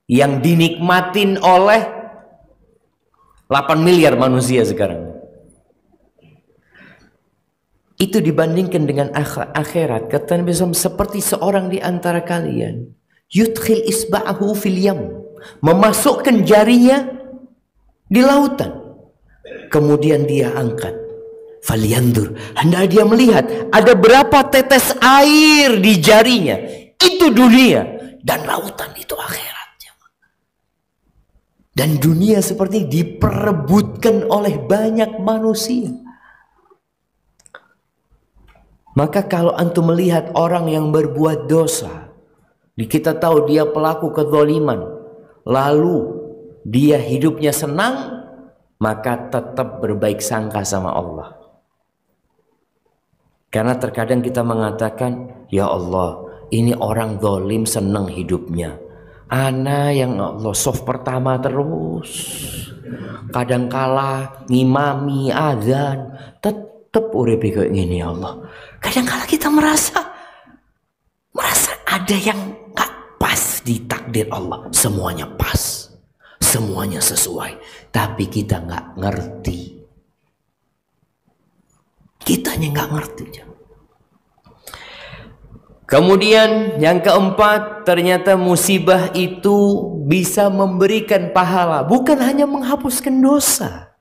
yang dinikmatin oleh 8 miliar manusia sekarang, itu dibandingkan dengan akhirat, kata Nabi SAW, seperti seorang di antara kalian yudkhil isba'ahu fil yam, memasukkan jarinya di lautan, kemudian dia angkat, falyandur, hendak dia melihat ada berapa tetes air di jarinya. Itu dunia, dan lautan itu akhirat. Dan dunia seperti diperebutkan oleh banyak manusia. Maka kalau antum melihat orang yang berbuat dosa, kita tahu dia pelaku kezaliman, lalu dia hidupnya senang, maka tetap berbaik sangka sama Allah. Karena terkadang kita mengatakan, ya Allah, ini orang zalim senang hidupnya. Ana yang Allah soft pertama terus, kadangkala ngimami azan, tetap urip kayak gini ya Allah. Kadangkala kita merasa ada yang gak pas di takdir Allah. Semuanya pas, semuanya sesuai, tapi kita gak ngerti. Kitanya gak ngerti. Kemudian yang keempat, ternyata musibah itu bisa memberikan pahala, bukan hanya menghapuskan dosa,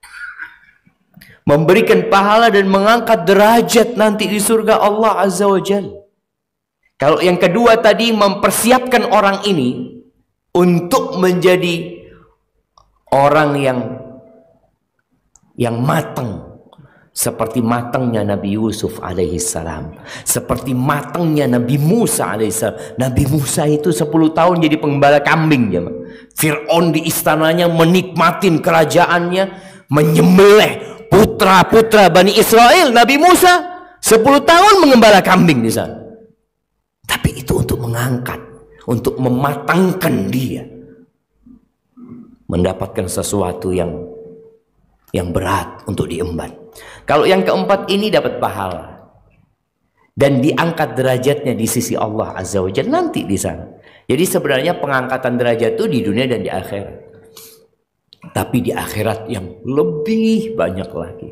memberikan pahala dan mengangkat derajat nanti di surga Allah Azza wa Jalla. Kalau yang kedua tadi mempersiapkan orang ini untuk menjadi orang yang matang, seperti matangnya Nabi Yusuf alaihissalam, seperti matangnya Nabi Musa alaihissalam. Nabi Musa itu 10 tahun jadi penggembala kambing. Fir'aun di istananya menikmatin kerajaannya, menyembelih putra-putra Bani Israel. Nabi Musa 10 tahun mengembala kambing di sana. Tapi itu untuk mengangkat, untuk mematangkan dia, mendapatkan sesuatu yang berat untuk diemban. Kalau yang keempat ini dapat pahala dan diangkat derajatnya di sisi Allah Azza wa Jalla nanti di sana. Jadi sebenarnya pengangkatan derajat itu di dunia dan di akhirat. Tapi di akhirat yang lebih banyak lagi.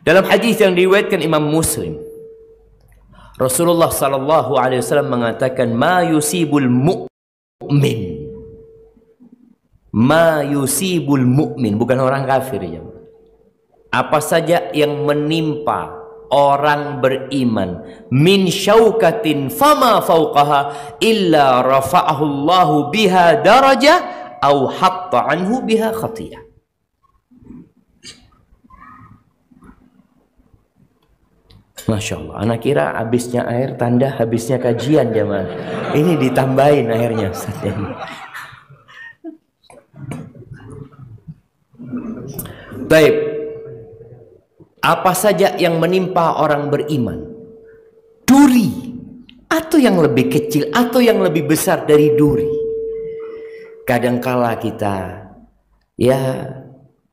Dalam hadis yang diriwayatkan Imam Muslim, Rasulullah sallallahu alaihi wasallam mengatakan, ma yusibul mu'min. Ma yusibul mu'min, bukan orang kafir ya. Apa saja yang menimpa orang beriman, min syaukatin fama fauqaha illa rafa'ahu Allahu biha darajah au hatta anhu biha khatiyah. Masya Allah, anak kira habisnya air tanda habisnya kajian jemaah. Ini ditambahin airnya Ustaz ini. Baik. Apa saja yang menimpa orang beriman, duri atau yang lebih kecil atau yang lebih besar dari duri. Kadangkala kita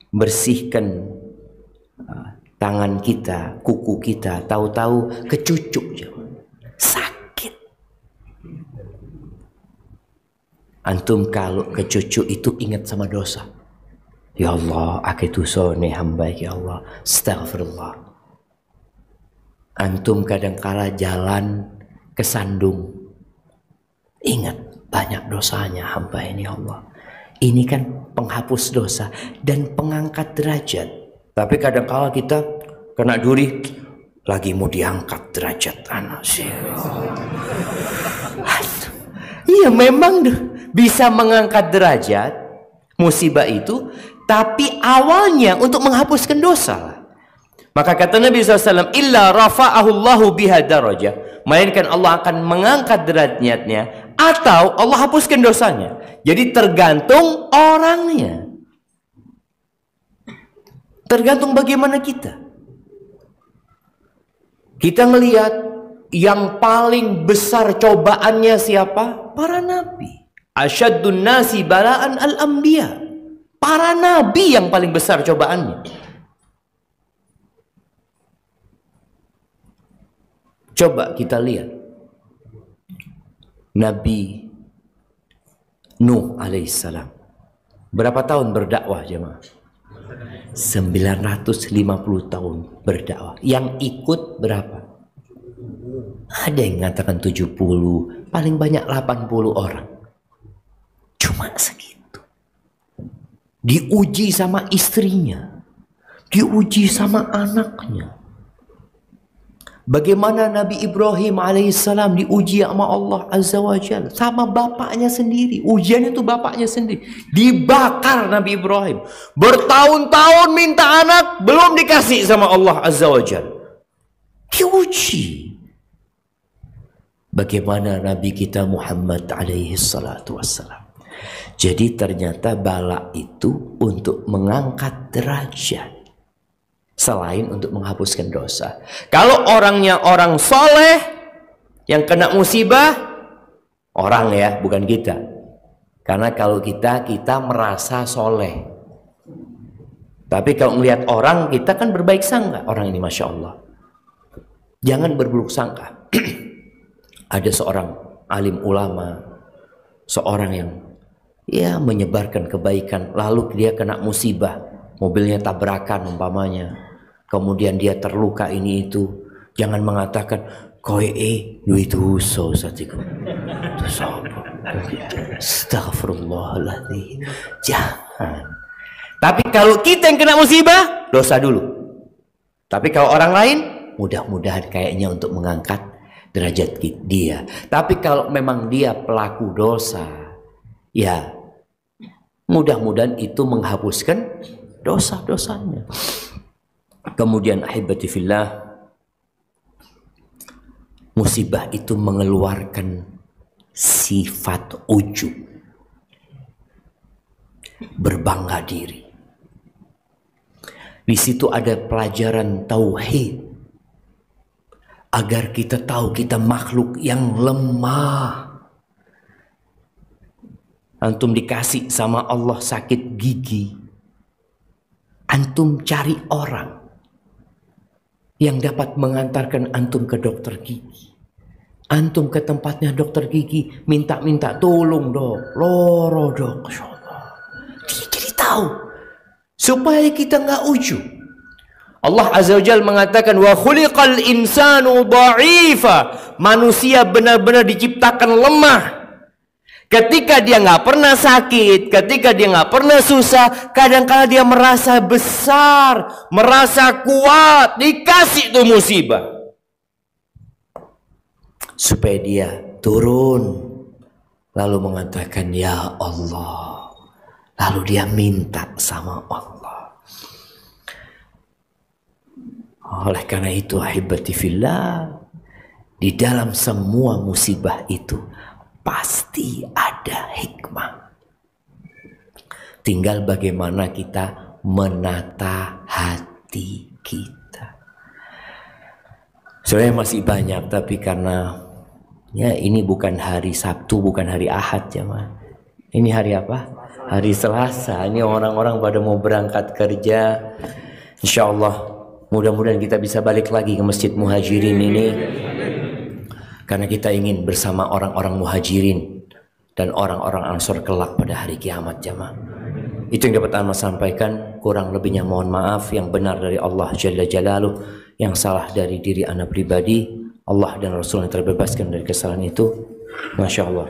bersihkan tangan kita, kuku kita, tahu-tahu kecucuk, sakit. Antum kalau kecucuk itu ingat sama dosa. Ya Allah, aku tusone hamba ya Allah, astaghfirullah. Antum kadangkala jalan kesandung, ingat banyak dosanya hamba ini ya Allah. Ini kan penghapus dosa dan pengangkat derajat. Tapi kadangkala kita kena duri, lagi mau diangkat derajat anak. Iya memang bisa mengangkat derajat musibah itu, tapi awalnya untuk menghapuskan dosa. Maka kata Nabi SAW, illa rafa'ahu Allahu biha darajah, melainkan Allah akan mengangkat derajatnya atau Allah hapuskan dosanya. Jadi tergantung orangnya, tergantung bagaimana kita. Kita melihat yang paling besar cobaannya siapa? Para nabi. Asyaddun nasi balaan al-anbiya. Para nabi yang paling besar cobaannya. Coba kita lihat Nabi Nuh alaihissalam. Berapa tahun berdakwah jemaah? 950 tahun berdakwah. Yang ikut berapa? Ada yang mengatakan 70, paling banyak 80 orang. Cuma segitu. Diuji sama istrinya, diuji sama anaknya. Bagaimana Nabi Ibrahim alaihissalam diuji sama Allah azza wa jalla, sama bapaknya sendiri. Ujian itu bapaknya sendiri. Dibakar Nabi Ibrahim. Bertahun-tahun minta anak, belum dikasih sama Allah azza wa jalla. Diuji. Bagaimana Nabi kita Muhammad alaihi salatu wassalam. Jadi ternyata bala itu untuk mengangkat derajat, selain untuk menghapuskan dosa. Kalau orangnya orang soleh, yang kena musibah, orang ya, bukan kita. Karena kalau kita merasa soleh. Tapi kalau melihat orang, kita kan berbaik sangka. Orang ini Masya Allah. Jangan berburuk sangka. Ada seorang alim ulama, seorang yang ya menyebarkan kebaikan, lalu dia kena musibah, mobilnya tabrakan umpamanya. Kemudian dia terluka ini itu, jangan mengatakan koe duit huso satiku. Astagfirullahaladzim. Jangan. Tapi kalau kita yang kena musibah, dosa dulu. Tapi kalau orang lain, mudah-mudahan kayaknya untuk mengangkat derajat dia. Tapi kalau memang dia pelaku dosa, ya mudah-mudahan itu menghapuskan dosa-dosanya. Kemudian ahibati fillah, musibah itu mengeluarkan sifat ujub, berbangga diri. Di situ ada pelajaran tauhid, agar kita tahu kita makhluk yang lemah. Antum dikasih sama Allah sakit gigi, antum cari orang yang dapat mengantarkan antum ke dokter gigi. Antum ke tempatnya dokter gigi, minta tolong dok, loro dok, jadi tahu supaya kita nggak ujub. Allah azza wa jalla mengatakan wa khuliqal insanu dha'ifa. Manusia benar-benar diciptakan lemah. Ketika dia nggak pernah sakit, ketika dia nggak pernah susah, kadang-kadang dia merasa besar, merasa kuat, dikasih tuh musibah. Supaya dia turun, lalu mengatakan ya Allah, lalu dia minta sama Allah. Oleh karena itu ahibati fillah, di dalam semua musibah itu pasti ada hikmah. Tinggal bagaimana kita menata hati kita. Sebenarnya masih banyak, tapi karena ya ini bukan hari Sabtu, bukan hari Ahad jemaah. Ini hari apa? Hari Selasa. Ini orang-orang pada mau berangkat kerja. Insya Allah mudah-mudahan kita bisa balik lagi ke Masjid Muhajirin ini. Karena kita ingin bersama orang-orang muhajirin dan orang-orang ansor kelak pada hari kiamat jamaah. Itu yang dapat Anda sampaikan. Kurang lebihnya mohon maaf. Yang benar dari Allah Jalla Jalaluh, yang salah dari diri Anda pribadi. Allah dan Rasul yang terbebaskan dari kesalahan itu. Masya Allah.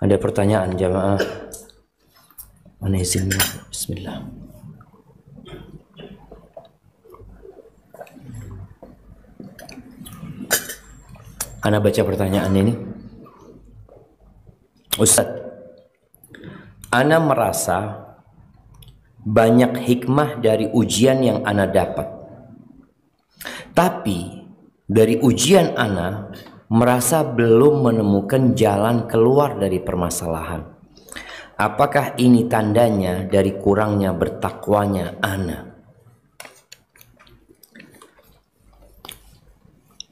Ada pertanyaan jamaah? Mana izinnya? Bismillah. Ana baca pertanyaan ini. Ustaz, ana merasa banyak hikmah dari ujian yang ana dapat. Tapi dari ujian ana merasa belum menemukan jalan keluar dari permasalahan. Apakah ini tandanya dari kurangnya bertakwanya ana?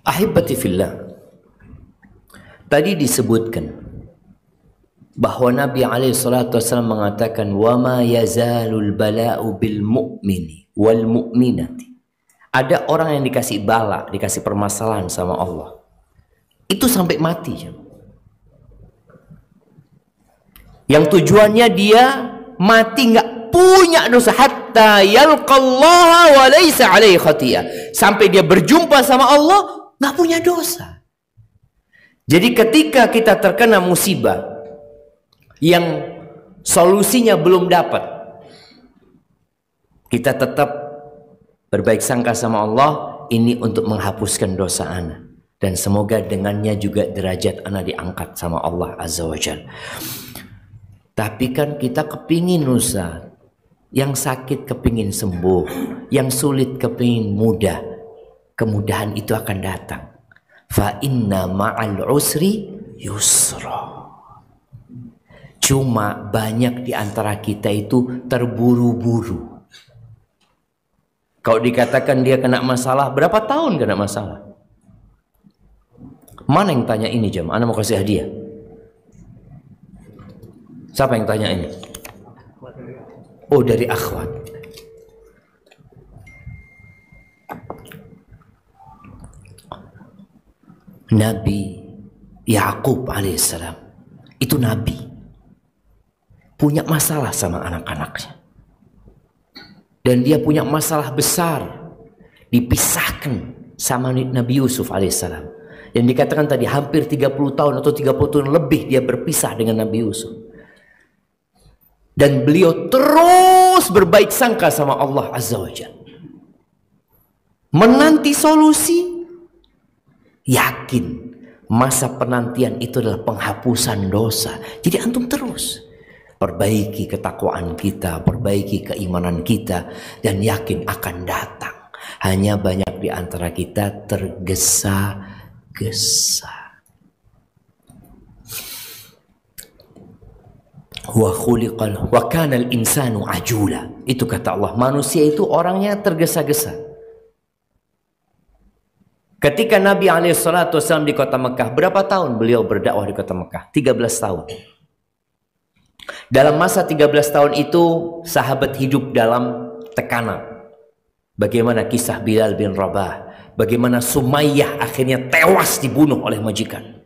Ahibati fillah, tadi disebutkan bahwa Nabi SAW mengatakan wa ma yazalul bala'u bil mu'mini wal mu'minati. Ada orang yang dikasih bala, dikasih permasalahan sama Allah, itu sampai mati. Yang tujuannya dia mati nggak punya dosa, hatta yalqallaha wa laysa alaihi khatiyah, sampai dia berjumpa sama Allah nggak punya dosa. Jadi ketika kita terkena musibah yang solusinya belum dapat, kita tetap berbaik sangka sama Allah, ini untuk menghapuskan dosa ana, dan semoga dengannya juga derajat ana diangkat sama Allah Azza wa Jalla. Tapi kan kita kepingin Ustaz, yang sakit kepingin sembuh, yang sulit kepingin mudah. Kemudahan itu akan datang. Fa inna ma'al usri yusra. Cuma banyak di antara kita itu terburu-buru. Kalau dikatakan dia kena masalah, berapa tahun kena masalah? Mana yang tanya ini jam? Ana mau kasih hadiah. Siapa yang tanya ini? Oh, dari akhwat. Nabi Yakub alaihissalam itu nabi, punya masalah sama anak-anaknya, dan dia punya masalah besar, dipisahkan sama Nabi Yusuf alaihissalam. Yang dikatakan tadi hampir 30 tahun atau 30 tahun lebih dia berpisah dengan Nabi Yusuf. Dan beliau terus berbaik sangka sama Allah Azza wa Jalla, menanti solusi, yakin masa penantian itu adalah penghapusan dosa. Jadi antum terus perbaiki ketakwaan kita, perbaiki keimanan kita, dan yakin akan datang. Hanya banyak di antara kita tergesa-gesa. Wa khuliqal wa kanal insanu ajula. Itu kata Allah, manusia itu orangnya tergesa-gesa. Ketika Nabi SAW di kota Mekah, berapa tahun beliau berdakwah di kota Mekah? 13 tahun. Dalam masa 13 tahun itu sahabat hidup dalam tekanan. Bagaimana kisah Bilal bin Rabah, bagaimana Sumayyah akhirnya tewas dibunuh oleh majikan,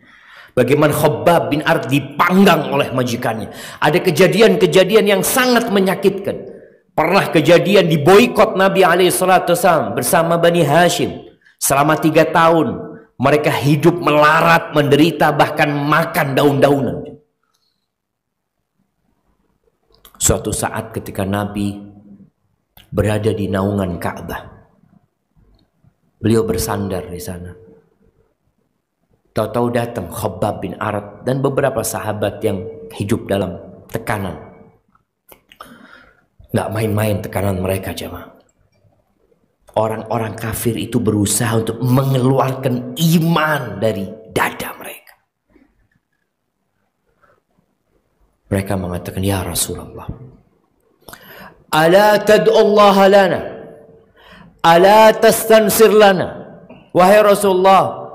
bagaimana Khabbab bin Ard dipanggang oleh majikannya. Ada kejadian-kejadian yang sangat menyakitkan. Pernah kejadian diboikot Nabi SAW bersama Bani Hashim. Selama 3 tahun mereka hidup melarat, menderita, bahkan makan daun-daunan. Suatu saat ketika Nabi berada di naungan Ka'bah, beliau bersandar di sana. Tahu-tahu datang Khabbab bin Arad dan beberapa sahabat yang hidup dalam tekanan. Nggak main-main tekanan mereka, jemaah. Orang-orang kafir itu berusaha untuk mengeluarkan iman dari dada mereka. Mereka mengatakan, ya Rasulullah, ala tad'ullaha lana, ala tastansir lana. Wahai Rasulullah,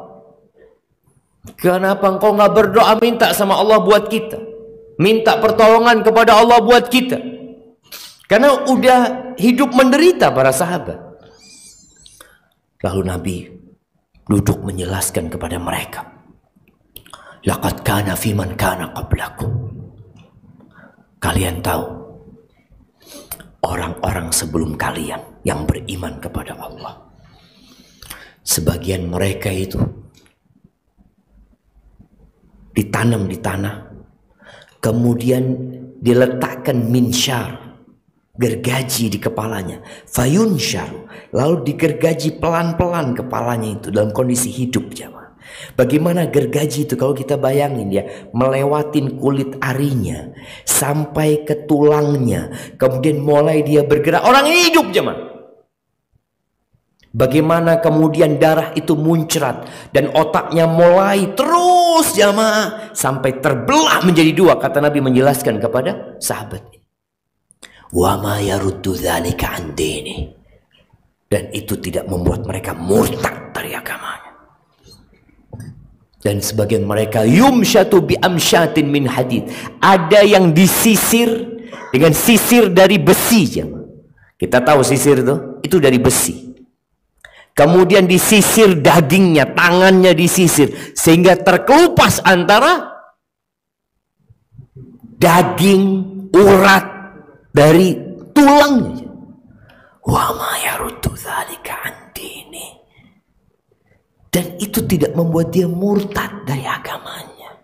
kenapa engkau nggak berdoa minta sama Allah buat kita, minta pertolongan kepada Allah buat kita? Karena udah hidup menderita para sahabat. Lalu Nabi duduk menjelaskan kepada mereka, laqad kana fiman kana qablakum. Kalian tahu, orang-orang sebelum kalian yang beriman kepada Allah, sebagian mereka itu ditanam di tanah, kemudian diletakkan minsyar, gergaji di kepalanya, fayunsyar, lalu digergaji pelan-pelan kepalanya itu dalam kondisi hidup, jemaah. Bagaimana gergaji itu kalau kita bayangin ya, melewatin kulit arinya sampai ke tulangnya, kemudian mulai dia bergerak, orang ini hidup jemaah. Bagaimana kemudian darah itu muncrat dan otaknya mulai terus jemaah sampai terbelah menjadi dua, kata Nabi menjelaskan kepada sahabat ini. Wa ma yaruddu dzalika an dini. Dan itu tidak membuat mereka murtad dari agamanya. Dan sebagian mereka yumsyatu bi amsyatin min hadid. Ada yang disisir dengan sisir dari besi. Kita tahu sisir itu dari besi. Kemudian disisir dagingnya, tangannya disisir sehingga terkelupas antara daging, urat dari tulangnya. Wa ma yaruddu dzalika an dini. Dan itu tidak membuat dia murtad dari agamanya.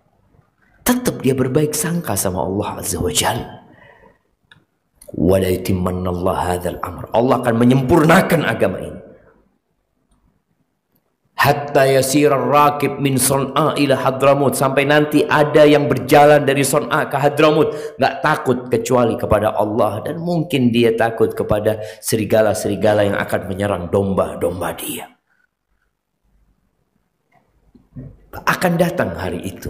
Tetap dia berbaik sangka sama Allah Azza wa Jalla. Wa la yutimmanna Allah hadzal amr. Allah akan menyempurnakan agama ini. Hatta yasira rakib min Son'a ila Hadramut. Sampai nanti ada yang berjalan dari Son'a ke Hadramut, nggak takut kecuali kepada Allah. Dan mungkin dia takut kepada serigala-serigala yang akan menyerang domba-domba dia. Akan datang hari itu.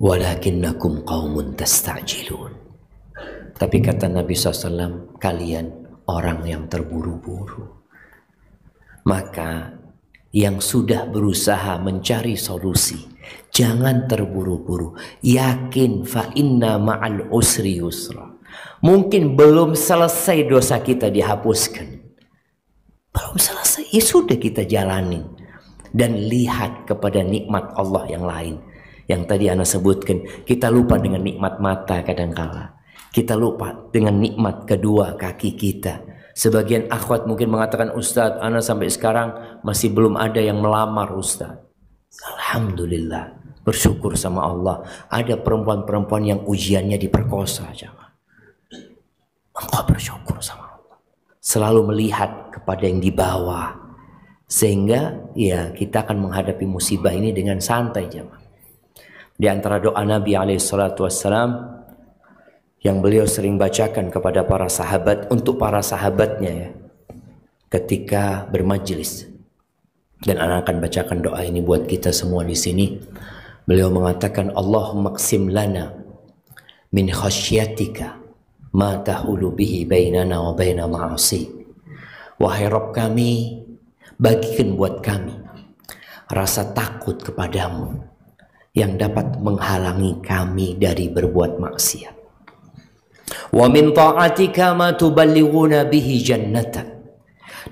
Walakinnakum qaumun tasta'jilun. Tapi kata Nabi SAW, kalian orang yang terburu-buru. Maka yang sudah berusaha mencari solusi, jangan terburu-buru. Yakin fa inna ma'al usri yusra. Mungkin belum selesai dosa kita dihapuskan. Belum selesai, ya sudah kita jalanin. Dan lihat kepada nikmat Allah yang lain. Yang tadi Ana sebutkan, kita lupa dengan nikmat mata kadangkala. Kita lupa dengan nikmat kedua kaki kita. Sebagian akhwat mungkin mengatakan, Ustadz, Ana sampai sekarang masih belum ada yang melamar Ustadz. Alhamdulillah, bersyukur sama Allah. Ada perempuan-perempuan yang ujiannya diperkosa. Engkau bersyukur sama Allah. Selalu melihat kepada yang di bawah. Sehingga ya kita akan menghadapi musibah ini dengan santai jemaah. Di antara doa Nabi SAW yang beliau sering bacakan kepada para sahabat, untuk para sahabatnya ya, ketika bermajlis. Dan anak akan bacakan doa ini buat kita semua di sini. Beliau mengatakan, Allahumma qsim lana min khasyatika ma tahulu bihi bainana wa baina ma'asi. Wahai Rabb kami, bagikan buat kami rasa takut kepadamu yang dapat menghalangi kami dari berbuat maksiat. Wa min ta'atika ma tuballighuna bihi jannatak.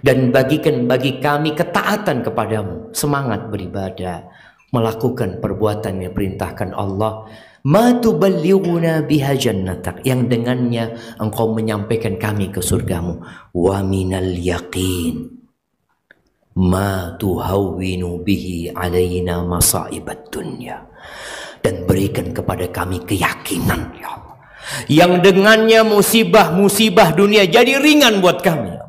Dan bagikan bagi kami ketaatan kepadamu, semangat beribadah, melakukan perbuatan yang perintahkan Allah, ma tuballighuna biha jannatak, yang dengannya engkau menyampaikan kami ke surgamu. Wa minal yaqin ma tuhawwinu bihi alaina masaibat dunya. Dan berikan kepada kami keyakinan ya Allah, yang dengannya musibah-musibah dunia jadi ringan buat kami.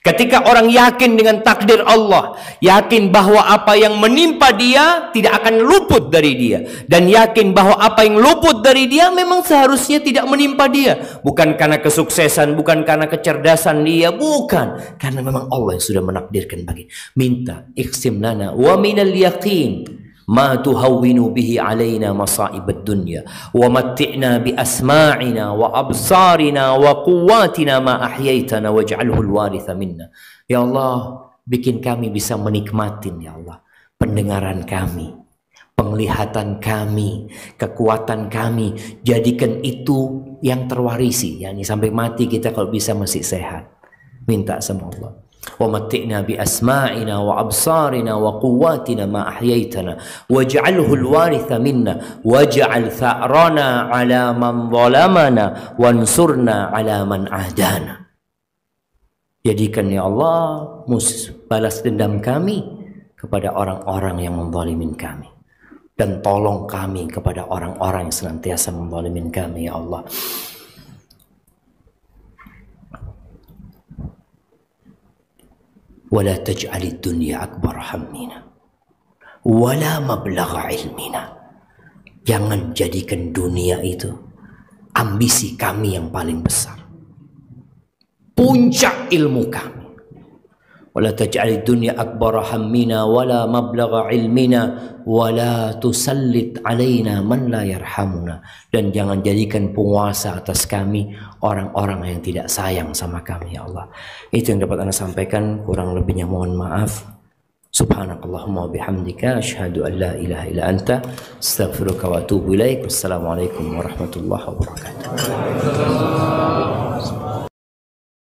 Ketika orang yakin dengan takdir Allah, yakin bahwa apa yang menimpa dia tidak akan luput dari dia, dan yakin bahwa apa yang luput dari dia memang seharusnya tidak menimpa dia, bukan karena kesuksesan, bukan karena kecerdasan dia, bukan, karena memang Allah yang sudah menakdirkan bagi. Minta iqsim lana wa minal yaqin ma tuhawwinu bihi alaina masa'ibad dunya wa matti'na bi asma'ina wa absarina wa quwwatina ma ahyaitana waj'alhu alwaritha minna. Ya Allah, bikin kami bisa menikmatin ya Allah pendengaran kami, penglihatan kami, kekuatan kami, jadikan itu yang terwarisi, yakni sampai mati kita kalau bisa masih sehat. Minta sama Allah. Wa matti'na bi asma'ina wa absarina wa quwwatina ma ahyaitana waj'alhu alwaritha minna waj'al tha'rana 'ala man zalamana wansurna 'ala man adana. Jadikan ya Allah balas dendam kami kepada orang-orang yang menzalimin kami, dan tolong kami kepada orang-orang yang senantiasa menzalimin kami ya Allah. Wala taj'alid dunya akbar hammina. wala mablagha ilmina. Jangan jadikan dunia itu ambisi kami yang paling besar, puncak ilmu kami. Wala taj'alid dunya akbara hammina wala mablagha ilmina wala tusallit alaina man la yarhamuna. Dan jangan jadikan penguasa atas kami orang-orang yang tidak sayang sama kami, ya Allah. Itu yang dapat Anda sampaikan, kurang lebihnya mohon maaf. Subhanakallahumma wa bihamdika asyhadu an la ilaha illa anta astaghfiruka wa atubu ilaik. Wassalamualaikum warahmatullahi wabarakatuh.